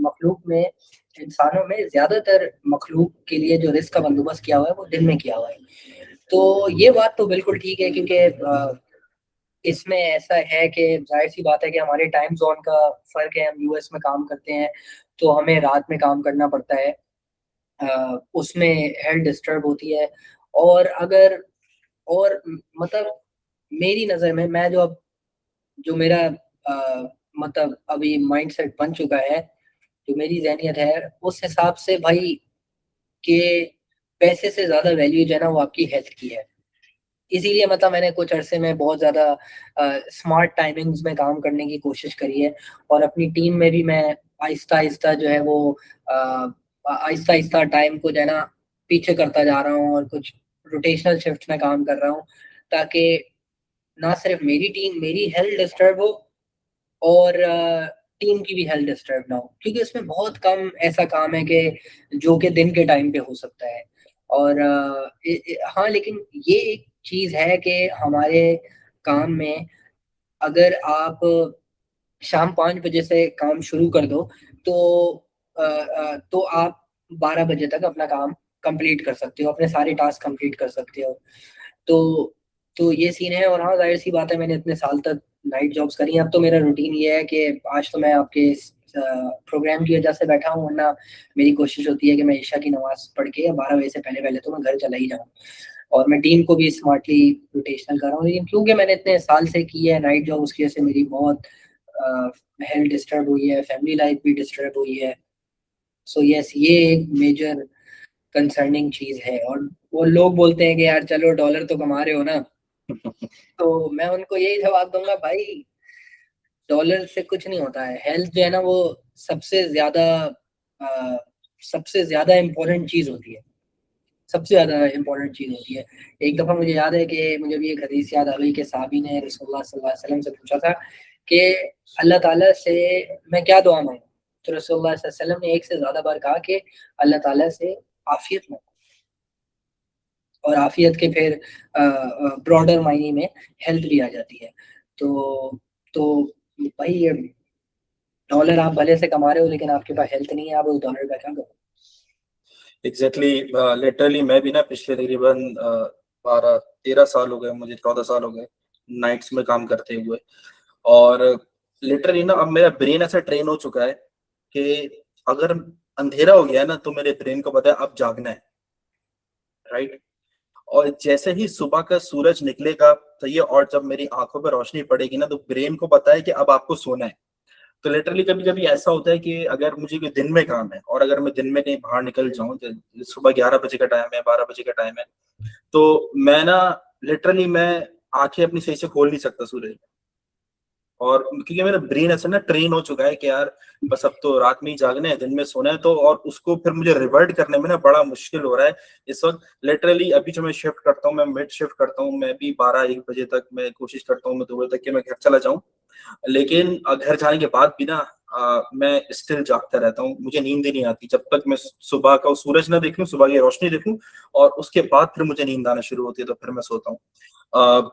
Speaker 2: मखलूक में, इंसानों में ज़्यादातर मखलूक के लिए जो रिस्क का बंदोबस्त किया हुआ है वो दिन में किया हुआ है। तो ये बात तो बिल्कुल ठीक है, क्योंकि इसमें ऐसा है कि ज़ाहिर-सी बात है कि हमारे टाइम ज़ोन का फ़र्क है। हम यूएस में काम करते हैं, तो हमें रात में काम करना पड़ता है। उसमें हेल्थ डिस्टर्ब होती है। और अगर और मतलब मेरी नज़र में, मैं जो मेरा मतलब अभी माइंडसेट बन चुका है, जो मेरी ज़हनियत है, उस हिसाब से भाई, कि पैसे से ज़्यादा वैल्यू जो है ना वो आपकी हेल्थ की है। इसीलिए मतलब मैंने कुछ अरसे में बहुत ज़्यादा स्मार्ट टाइमिंग्स में काम करने की कोशिश करी है, और अपनी टीम में भी मैं आहिस्ता-आहिस्ता जो है वो आहिस्ता-आहिस्ता टाइम को जो है ना पीछे करता जा रहा हूँ, और कुछ रोटेशनल शिफ्ट में काम कर रहा हूँ, ताकि ना सिर्फ मेरी हेल्थ डिस्टर्ब हो, और टीम की भी हेल्थ डिस्टर्ब ना हो, क्योंकि उसमें बहुत कम ऐसा काम है कि जो कि दिन के टाइम पे हो सकता है। और हाँ, लेकिन ये एक चीज़ है कि हमारे काम में, अगर आप शाम 5 बजे से काम शुरू कर दो, तो आप 12 बजे तक अपना काम कंप्लीट कर सकते हो, अपने सारे टास्क कंप्लीट कर सकते हो। तो तो ये सीन है। और हाँ, ज़ाहिर-सी बात है, मैंने इतने साल तक नाइट जॉब्स करी हैं। अब तो मेरा रूटीन ये है कि आज तो मैं आपके इस प्रोग्राम की वजह से बैठा हूँ, वरना मेरी कोशिश होती है कि मैं इशा की नमाज़ पढ़ के 12 बजे से पहले-पहले तो मैं घर चला ही जाऊँ। और मैं टीम को भी स्मार्टली रोटेशनल कर रहा हूँ। लेकिन क्योंकि मैंने इतने साल से की है नाइट जॉब, उसकी वजह से मेरी बहुत अ, हेल्थ डिस्टर्ब हुई है, फैमिली लाइफ भी डिस्टर्ब हुई है। सो येस, ये एक मेजर कंसर्निंग चीज़ है। और वो लोग बोलते हैं कि यार चलो डॉलर तो कमा रहे हो ना, तो मैं उनको यही जवाब दूँगा, भाई डॉलर से कुछ नहीं होता है। हेल्थ जो है ना वो सबसे ज़्यादा अ, सबसे ज़्यादा इम्पोर्टेंट चीज़ होती है। सबसे ज़्यादा इम्पोर्टेंट चीज़ होती है। एक दफ़ा मुझे याद है कि मुझे भी एक हदीस याद आ गई कि साहबी ने रसूलुल्लाह सल्लल्लाहु अलैहि वसल्लम से पूछा था कि अल्लाह ताला से मैं क्या दुआ माँगूँ? तो रसूलुल्लाह सल्लल्लाहु अलैहि वसल्लम ने एक से ज़्यादा बार कहा कि अल्लाह ताला से आफ़ियत माँगो। और आफ़ियत के फिर ब्रॉडर मायने में हेल्थ भी आ जाती है। तो तो भाई, ये डॉलर आप भले से कमा रहे हो, लेकिन आपके पास हेल्थ नहीं है, आप उस डॉलर का क्या करोगे?
Speaker 1: एग्जैक्टली लिटरली मैं भी ना पिछले तकरीबन 12-13 साल हो गए, मुझे 14 साल हो गए नाइट्स में काम करते हुए। और लिटरली ना अब मेरा ब्रेन ऐसा ट्रेन हो चुका है कि अगर अंधेरा हो गया है ना तो मेरे ब्रेन को पता है अब जागना है, राइट। और जैसे ही सुबह का सूरज निकलेगा तो ये, और जब मेरी आंखों पर रोशनी पड़ेगी ना तो ब्रेन को पता है कि अब आपको सोना है। तो लिटरली कभी-कभी ऐसा होता है कि अगर मुझे कोई दिन में काम है और अगर मैं दिन में कहीं बाहर निकल जाऊँ, ज सुबह 11 बजे का टाइम है, 12 बजे का टाइम है, तो मैं ना लिटरली मैं आँखें अपनी सही से खोल नहीं सकता सूरज में। और क्योंकि मेरा ब्रेन ऐसा ना ट्रेन हो चुका है कि यार बस अब तो रात में ही जागना है, दिन में सोना है, तो और उसको फिर मुझे रिवर्ट करने में ना बड़ा मुश्किल हो रहा है इस वक़्त। लिटरली अभी जो मैं शिफ्ट करता हूँ, मैं मिड शिफ्ट करता हूँ, मैं भी 12-1 बजे तक मैं कोशिश करता हूँ मैं 2 बजे तक कि मैं घर चला जाऊँ। लेकिन घर जाने के बाद भी ना मैं स्टिल जागता रहता हूँ। मुझे नींद ही नहीं आती जब तक मैं सुबह का सूरज ना देख लूँ, सुबह की रोशनी देखूँ और उसके बाद फिर मुझे नींद आना शुरू होती है, तो फिर मैं सोता हूँ। अ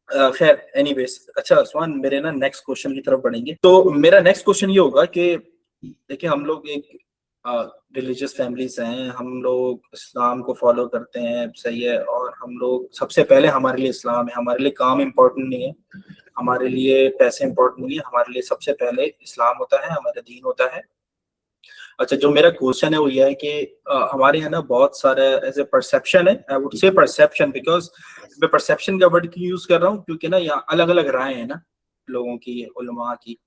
Speaker 1: खैर एनीवेज़, अच्छा उस्मान, मेरे ना नेक्स्ट क्वेश्चन की तरफ बढ़ेंगे। तो मेरा नेक्स्ट क्वेश्चन ये होगा कि देखिए हम लोग एक अ, रिलीजियस फैमिली से हैं, हम लोग इस्लाम को फॉलो करते हैं, सही है, और हम लोग सबसे पहले हमारे लिए इस्लाम है, हमारे लिए काम इम्पोर्टेंट नहीं है, हमारे लिए पैसे इम्पोर्टेंट नहीं है, हमारे लिए सबसे पहले इस्लाम होता है, हमारा दीन होता है। अच्छा, जो मेरा क्वेश्चन है वो ये है कि हमारे यहाँ ना बहुत सारे एज़ अ परसेप्शन है, I would say perception, because मैं परसेप्शन का वर्ड क्यों यूज़ कर रहा हूँ क्योंकि ना यहाँ अलग-अलग राय है ना लोगों की, उलमा की।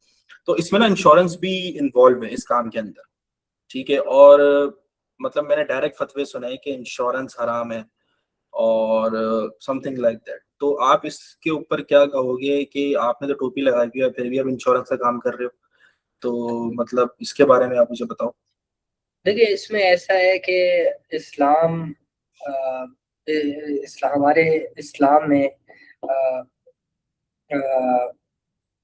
Speaker 1: तो इसमें ना इंश्योरेंस भी इन्वॉल्व है इस काम के अंदर, ठीक है? और मतलब मैंने डायरेक्ट फतवे सुने हैं कि इंश्योरेंस हराम है और समथिंग लाइक दैट। तो आप इसके ऊपर क्या कहोगे कि आपने तो टोपी लगाई हुई है फिर भी आप इंश्योरेंस का काम कर रहे हो? तो मतलब इसके बारे में आप मुझे बताओ।
Speaker 2: देखिए, इसमें ऐसा है कि इस्लाम अ, हमारे इस्लाम में अ,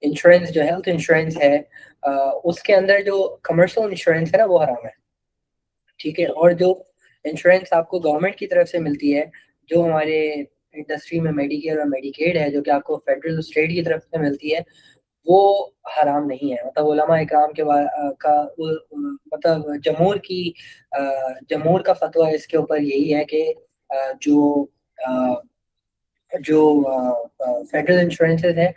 Speaker 2: इंश्योरेंस जो है, हेल्थ इंश्योरेंस है, अ, उसके अंदर जो कमर्शियल इंश्योरेंस है ना वो हराम है, ठीक है। और जो इंश्योरेंस आपको गवर्नमेंट की तरफ से मिलती है, जो हमारे इंडस्ट्री में मेडिकेयर और मेडिकेड है, जो कि आपको फेडरल स्टेट की तरफ से मिलती है, वो हराम नहीं है। मतलब उलमा इकराम के मतलब जमहूर का फतवा इसके ऊपर यही है कि जो जो फेडरल इंश्योरेंसेस है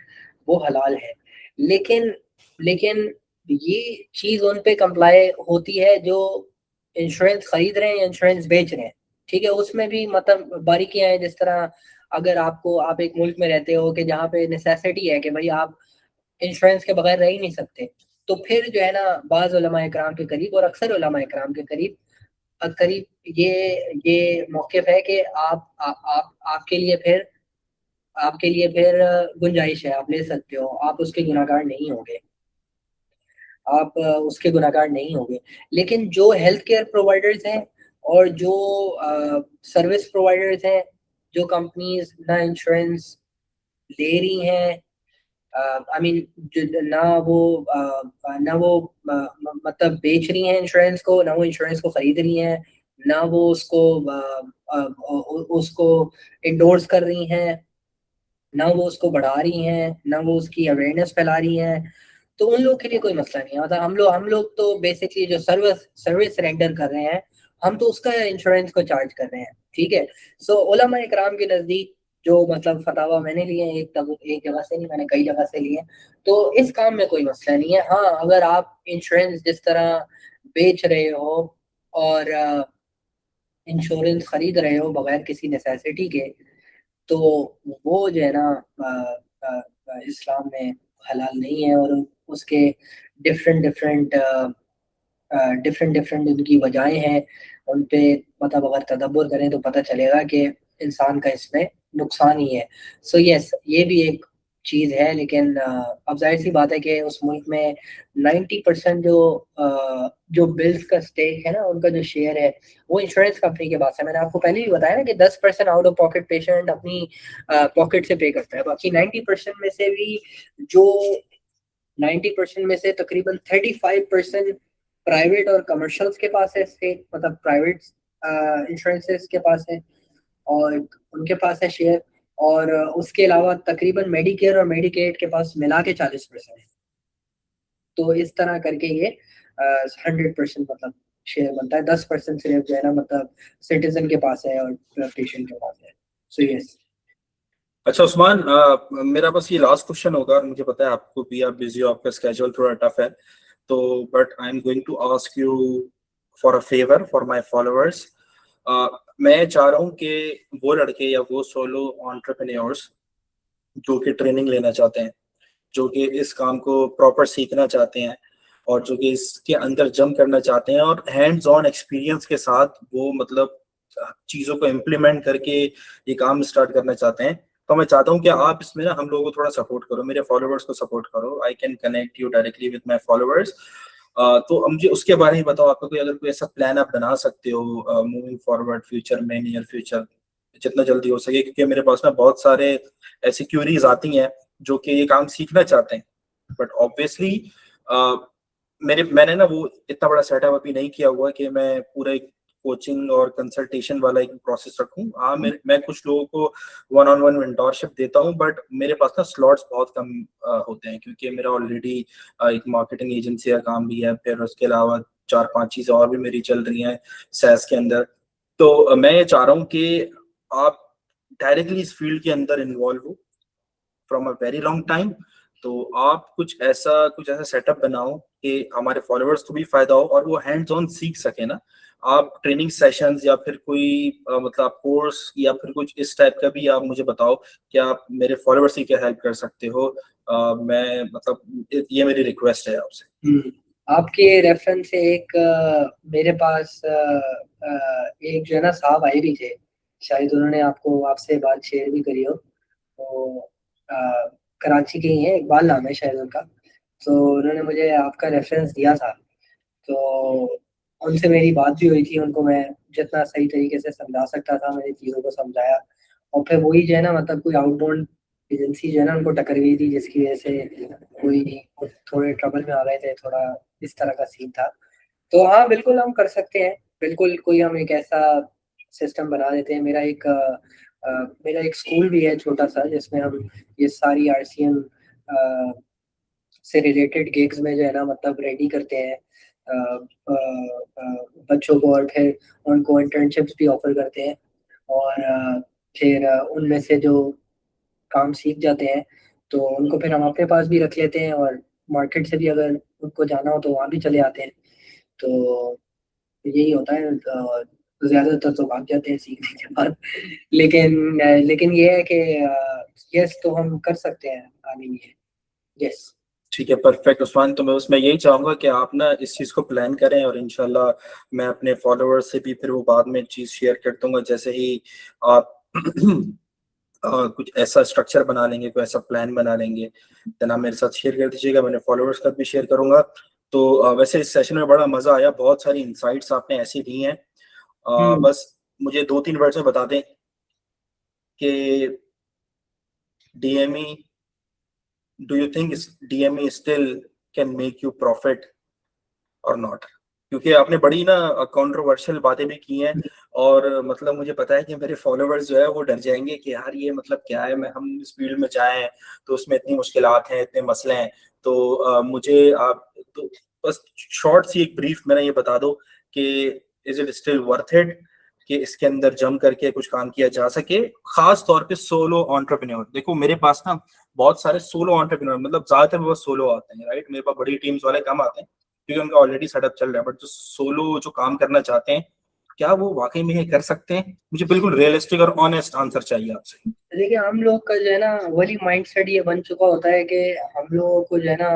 Speaker 2: वो हलाल है। लेकिन लेकिन ये चीज़ उन पे कंप्लाई होती है जो इंश्योरेंस खरीद रहे हैं या इंश्योरेंस बेच रहे हैं। ठीक है, उसमें भी मतलब बारीकियां हैं। जिस तरह अगर आप एक मुल्क में रहते हो कि जहाँ पे नेसेसिटी है कि भाई आप इंश्योरेंस के बगैर रह ही नहीं सकते, तो फिर जो है ना बाज़ उलमा इकराम के करीब और अक्सर उलमा इकराम के करीब करीब ये मौक़िफ़ है कि आपके लिए फिर गुंजाइश है, आप ले सकते हो, आप उसके गुनाहगार नहीं होंगे। आप उसके गुनाहगार नहीं होंगे। लेकिन जो हेल्थ केयर प्रोवाइडर्स हैं और जो सर्विस प्रोवाइडर्स हैं, जो कंपनीज़ ना इंश्योरेंस ले रही हैं, आई मीन ना वो मतलब बेच रही हैं इंश्योरेंस को, ना वो इंश्योरेंस को खरीद रही हैं, ना वो उसको इंडोर्स कर रही हैं, ना वो उसको बढ़ा रही हैं, ना वो उसकी अवेयरनेस फैला रही हैं, तो उन लोग के लिए कोई मसला नहीं है। मतलब हम लोग तो बेसिकली जो सर्विस रेंडर कर रहे हैं, हम तो उसका इंश्योरेंस को चार्ज कर रहे हैं। ठीक है। सो उलमा इकराम के नज़दीक जो मतलब फतावा मैंने लिए हैं, एक जगह से नहीं, मैंने कई जगह से लिए हैं, तो इस काम में कोई मसला नहीं है। हाँ, अगर आप इंश्योरेंस जिस तरह बेच रहे हो और इंश्योरेंस खरीद रहे हो बगैर किसी नेसेसिटी के, तो वो जो है ना इस्लाम में हलाल नहीं है। और उसके डिफरेंट डिफरेंट डिफरेंट डिफरेंट उनकी वजहें हैं। उन पे मतलब अगर तदब्बर करें तो पता चलेगा कि इंसान का इसमें नुकसान ही है। सो यस, ये भी एक चीज़ है। लेकिन अब जाहिर सी बात है कि उस मुल्क में 90% जो बिल्स का स्टेक है ना, उनका जो शेयर है वो इंश्योरेंस कंपनी के पास है। मैंने आपको पहले भी बताया ना कि 10% आउट ऑफ पॉकेट पेशेंट अपनी पॉकेट से पे करता है। बाकी 90% में से भी जो 90% में से तकरीबन 35% प्राइवेट और कमर्शियल्स के पास है स्टेक, मतलब प्राइवेट इंश्योरेंसेस के पास है और उनके पास है शेयर। और उसके अलावा तकरीबन मेडिकेयर और मेडिकेड के पास मिला के 40% है। तो इस तरह करके ये 100% मतलब शेयर बनता है। 10% सिर्फ जो है ना मतलब सिटीजन के पास है और पेशेंट के पास है। So yes.
Speaker 1: अच्छा उस्मान, मेरा बस ये लास्ट क्वेश्चन होगा। और मुझे पता है आपको भी, आप बिजी हो, आपका स्केड्यूल थोड़ा टफ है, तो but I am going to ask you for a favour for my followers. मैं चाह रहा हूँ कि वो लड़के या वो सोलो एंटरप्रेन्योर्स जो कि ट्रेनिंग लेना चाहते हैं, जो कि इस काम को प्रॉपर सीखना चाहते हैं और जो कि इसके अंदर जम करना चाहते हैं और हैंड्स ऑन एक्सपीरियंस के साथ वो मतलब चीज़ों को इम्प्लीमेंट करके ये काम स्टार्ट करना चाहते हैं, तो मैं चाहता हूँ कि आप इसमें ना हम लोगों को थोड़ा सपोर्ट करो, मेरे फॉलोअर्स को सपोर्ट करो। I can connect you directly with my followers. तो अब मुझे उसके बारे में बताओ, आपका कोई अगर कोई ऐसा प्लान आप बना सकते हो मूविंग फॉरवर्ड फ्यूचर में, नियर फ्यूचर, जितना जल्दी हो सके, क्योंकि मेरे पास ना बहुत सारे ऐसी क्यूरीज आती हैं जो कि ये काम सीखना चाहते हैं, बट ऑब्वियसली मैंने ना वो इतना बड़ा सेटअप अभी नहीं किया हुआ कि मैं पूरा एक कोचिंग और कंसल्टेशन वाला एक प्रोसेस रखूं। हाँ, मैं कुछ लोगों को वन ऑन वन मेंटोरशिप देता हूं, बट मेरे पास ना स्लॉट्स बहुत कम होते हैं, क्योंकि मेरा ऑलरेडी एक मार्केटिंग एजेंसी का काम भी है, फिर उसके अलावा 4-5 चीजें और भी मेरी चल रही हैं सैस के अंदर। तो मैं ये चाह रहा हूँ कि आप डायरेक्टली इस फील्ड के अंदर इन्वॉल्व हो from a very long time. तो आप कुछ ऐसा सेटअप बनाओ कि हमारे फॉलोअर्स को भी फायदा हो और वो हैंड्स ऑन सीख सके ना। आप ट्रेनिंग सेशंस या फिर कोई मतलब कोर्स या फिर कुछ इस टाइप का भी आप मुझे बताओ कि आप मेरे फॉलोअर्स की क्या हेल्प कर सकते हो। मैं मतलब ये मेरी रिक्वेस्ट है आपसे।
Speaker 2: आपके रेफरेंस से एक मेरे पास एक जो है ना साहब आए भी थे, शायद उन्होंने आपसे बात शेयर भी करी हो। तो अ, कराची के ही हैं, इकबाल नाम है शायद उनका। तो उन्होंने मुझे आपका रेफरेंस दिया था। तो उनसे मेरी बात भी हुई थी, उनको मैं जितना सही तरीके से समझा सकता था मैंने चीज़ों को समझाया। और फिर वही जो है ना मतलब कोई आउटबाउंड एजेंसी जो है ना उनको टक्कर गई थी, जिसकी वजह से कोई थोड़े ट्रबल में आ गए थे, थोड़ा इस तरह का सीन था। तो हाँ, बिल्कुल हम कर सकते हैं। बिल्कुल कोई हम एक ऐसा सिस्टम बना देते हैं। मेरा एक स्कूल भी है छोटा सा, जिसमें हम ये सारी आरसीएम से रिलेटेड गिग्स में जो है ना मतलब रेडी करते हैं बच्चों को, और फिर उनको इंटर्नशिप्स भी ऑफर करते हैं। और फिर उनमें से जो काम सीख जाते हैं तो उनको फिर हम अपने पास भी रख लेते हैं, और मार्केट से भी अगर उनको जाना हो तो वहाँ भी चले आते हैं। तो यही होता है। ज्यादातर तो भाग जाते हैं सीखने के बाद। लेकिन ये है कि यस, तो हम कर सकते हैं आगे भी। यस।
Speaker 1: ठीक है, परफेक्ट उस्मान। तो मैं उसमें यही चाहूंगा कि आप ना इस चीज़ को प्लान करें, और इंशाल्लाह मैं अपने फॉलोअर्स से भी फिर वो बाद में चीज़ शेयर कर दूंगा। जैसे ही आप कुछ ऐसा स्ट्रक्चर बना लेंगे, कोई ऐसा प्लान बना लेंगे, देन आप मेरे साथ शेयर कर दीजिएगा, मैंने फॉलोअर्स का भी शेयर करूंगा। तो वैसे इस सेशन में बड़ा मजा आया, बहुत सारी इंसाइट्स आपने ऐसी दी हैं।
Speaker 2: हम्म।
Speaker 1: बस मुझे 2-3 वर्ड्स में बता दें कि DME, do you think DME still can make you profit और नॉट? क्योंकि आपने बड़ी ना कंट्रोवर्शियल बातें भी की हैं, और मतलब मुझे पता है कि मेरे फॉलोअर्स जो है वो डर जाएंगे कि यार ये मतलब क्या है, मैं हम इस फील्ड में जाएं तो उसमें इतनी मुश्किलात हैं, इतने मसले हैं। तो मुझे आप तो बस शॉर्ट सी एक ब्रीफ मेरा ये बता दो कि is it still worth it कि इसके अंदर जम करके कुछ काम किया जा सके, खास तौर पे सोलो एंटरप्रेन्योर। देखो मेरे पास ना बहुत सारे सोलो एंटरप्रेन्योर, मतलब ज्यादातर मेरे पास सोलो आते हैं, राइट, मेरे पास बड़ी टीम्स वाले कम आते हैं क्योंकि उनका ऑलरेडी सेटअप चल रहा है। बट जो सोलो जो काम करना चाहते हैं, क्या वो वाकई में ये कर सकते हैं? मुझे बिल्कुल रियलिस्टिक और ऑनेस्ट आंसर चाहिए आपसे।
Speaker 2: देखिए, हम लोग का जो है ना वही माइंडसेट ये बन चुका होता है कि हम लोगों को जो है ना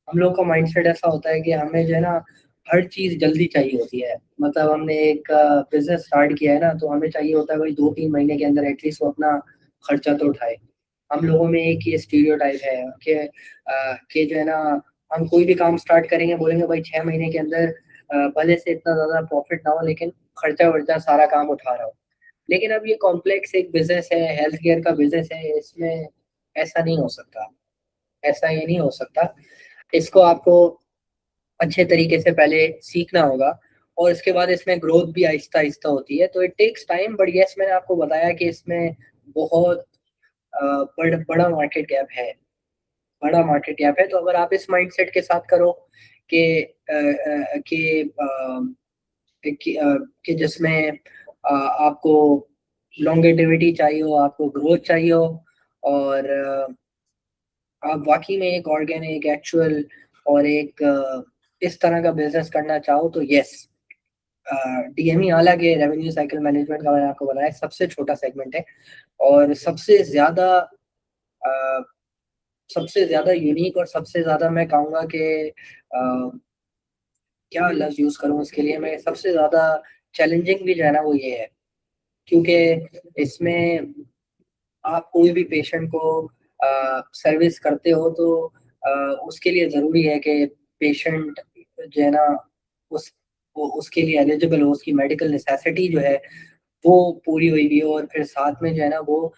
Speaker 2: हम लोग का माइंडसेट ऐसा होता है कि हमें जो है ना हर चीज जल्दी चाहिए होती है। मतलब हमने एक बिजनेस स्टार्ट किया है ना, तो हमें चाहिए होता है भाई 2-3 महीने के अंदर एटलीस्ट वो अपना खर्चा तो उठाए। हम लोगों में एक ये स्टीरियोटाइप है कि जो है ना हम कोई भी काम स्टार्ट करेंगे, बोलेंगे भाई 6 महीने के अंदर भले से इतना ज्यादा प्रॉफिट ना हो, लेकिन खर्चा वर्चा सारा काम उठा रहा हो। लेकिन अब ये कॉम्प्लेक्स एक बिजनेस है, हेल्थ केयर का बिजनेस है, इसमें ऐसा नहीं हो सकता। ऐसा ये नहीं हो सकता। इसको आपको अच्छे तरीके से पहले सीखना होगा, और इसके बाद इसमें ग्रोथ भी आहिस्ता आहिस्ता होती है। तो it takes time, but yes, मैंने आपको बताया कि इसमें बहुत बड़ा मार्केट गैप है। बड़ा मार्केट गैप है। तो अगर आप इस माइंडसेट के साथ करो कि कि जिसमें आपको लॉन्गेटिविटी चाहिए हो, आपको ग्रोथ चाहिए हो, और आप वाकई में एक ऑर्गेनिक, एक्चुअल और एक इस तरह का बिजनेस करना चाहो, तो यस, डीएमई हालांकि रेवेन्यू साइकिल मैनेजमेंट का मैंने आपको बताया सबसे छोटा सेगमेंट है, और अ, सबसे ज्यादा यूनिक, और सबसे ज्यादा मैं कहूँगा कि क्या लफ्ज यूज करूँ उसके लिए, मैं सबसे ज्यादा चैलेंजिंग भी जो है ना वो ये है, क्योंकि इसमें आप कोई भी पेशेंट को सर्विस करते हो तो अ, उसके लिए ज़रूरी है कि पेशेंट जो है ना उस उसके लिए एलिजिबल हो, उसकी मेडिकल नेसेसिटी जो है वो पूरी हुई भी हो, और फिर साथ में जो है ना वो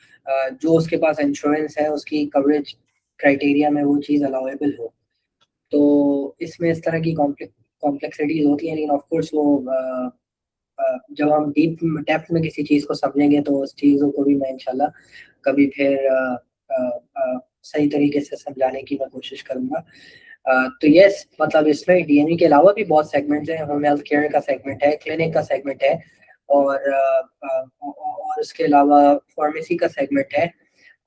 Speaker 2: जो उसके पास इंश्योरेंस है उसकी कवरेज क्राइटेरिया में वो चीज़ अलाउेबल हो। तो इसमें इस तरह की कॉम्प्लेक्सिटीज होती हैं, लेकिन ऑफ कोर्स वो जब हम डीप डेप्थ में किसी चीज़ को समझेंगे तो उस चीज़ों को भी मैं इंशाल्लाह कभी फिर सही तरीके से समझाने की मैं कोशिश करूंगा। तो यस, मतलब इसमें डीएमई के अलावा भी बहुत सेगमेंट्स हैं। होम हेल्थ केयर का सेगमेंट है, क्लिनिक का सेगमेंट है, और उसके अलावा फार्मेसी का सेगमेंट है।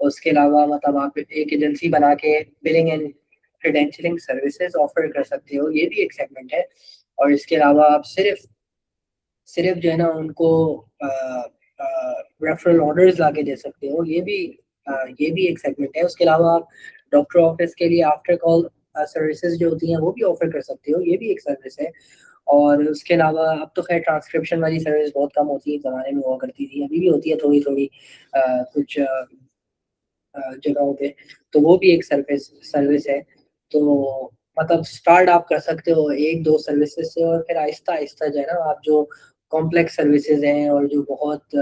Speaker 2: उसके अलावा मतलब आप एक एजेंसी बना के बिलिंग एंड क्रेडेंशियलिंग सर्विसेज ऑफर कर सकते हो, ये भी एक सेगमेंट है। और इसके अलावा आप सिर्फ सिर्फ जो है ना उनको रेफरल ऑर्डर्स लाके दे सकते हो, ये भी एक सेगमेंट है। उसके अलावा आप डॉक्टर ऑफिस के लिए आफ्टर कॉल सर्विसेज जो होती हैं वो भी ऑफर कर सकते हो, ये भी एक सर्विस है। और उसके अलावा अब तो खैर ट्रांसक्रिप्शन वाली सर्विस बहुत कम होती है, ज़माने में हुआ करती थी, अभी भी होती है थोड़ी थोड़ी कुछ जगहों पे। तो वो भी एक सर्विस सर्विस है। तो मतलब स्टार्ट आप कर सकते हो 1-2 सर्विसेज से, और फिर आहिस्ता आहिस्ता जो है ना आप जो कॉम्प्लेक्स सर्विसेज हैं और जो बहुत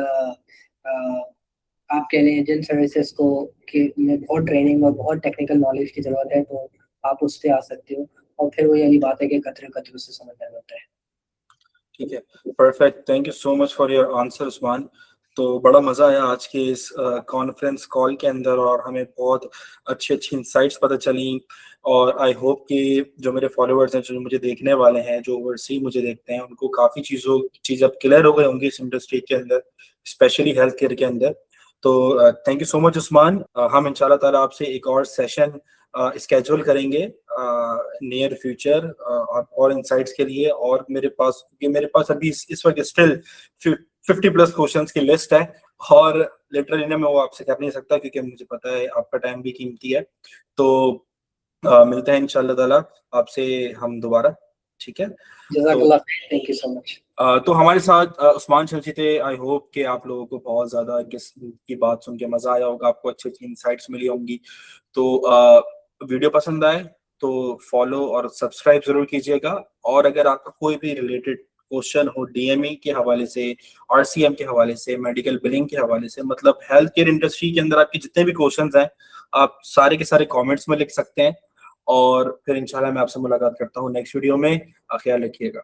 Speaker 2: आप कह लें जिन सर्विसेज को कि में बहुत ट्रेनिंग और बहुत टेक्निकल नॉलेज की ज़रूरत है, तो आप उस पे आ सकते हो। और फिर वही वाली बात है कि कतरे कतरे से समझना होता है।
Speaker 1: ठीक है, perfect, thank you so much for your answer Usman. तो बड़ा मजा आया आज के इस कॉन्फ्रेंस कॉल के अंदर, और हमें बहुत अच्छी अच्छी इंसाइट्स पता चली। और आई होप कि जो मेरे फॉलोअर्स हैं, जो मुझे देखने वाले हैं, जो ओवरसी मुझे देखते हैं, उनको काफी चीज अब क्लियर हो गई होंगी इस इंडस्ट्री के अंदर, स्पेशली हेल्थ केयर के अंदर। तो thank you so much Usman. हम इंशाल्लाह ताला आपसे एक और सेशन स्केड्यूल करेंगे नियर फ्यूचर और इनसाइट्स के लिए। और मेरे पास अभी इस वक्त स्टिल 50 प्लस क्वेश्चंस की लिस्ट है, और लिटरली ना मैं वो आपसे कर नहीं सकता, क्योंकि मुझे पता है आपका टाइम भी कीमती है। तो मिलते हैं इंशाल्लाह ताला आपसे हम दोबारा, ठीक है। तो
Speaker 2: जज़ाकल्लाह खैर, थैंक यू सो मच।
Speaker 1: तो हमारे साथ उस्मान शमसी थे। आई होप कि आप लोगों को बहुत ज्यादा की बात सुन के मजा आया होगा, आपको अच्छी अच्छी इंसाइट्स मिली होंगी। तो वीडियो पसंद आए तो फॉलो और सब्सक्राइब जरूर कीजिएगा। और अगर आपका कोई भी रिलेटेड क्वेश्चन हो डीएमई के हवाले से, आरसीएम के हवाले से, मेडिकल बिलिंग के हवाले से, मतलब हेल्थ केयर इंडस्ट्री के अंदर आपके जितने भी क्वेश्चंस हैं, आप सारे के सारे कमेंट्स में लिख सकते हैं। और फिर इंशाल्लाह मैं आपसे मुलाकात करता हूँ नेक्स्ट वीडियो में। ख्याल रखिएगा।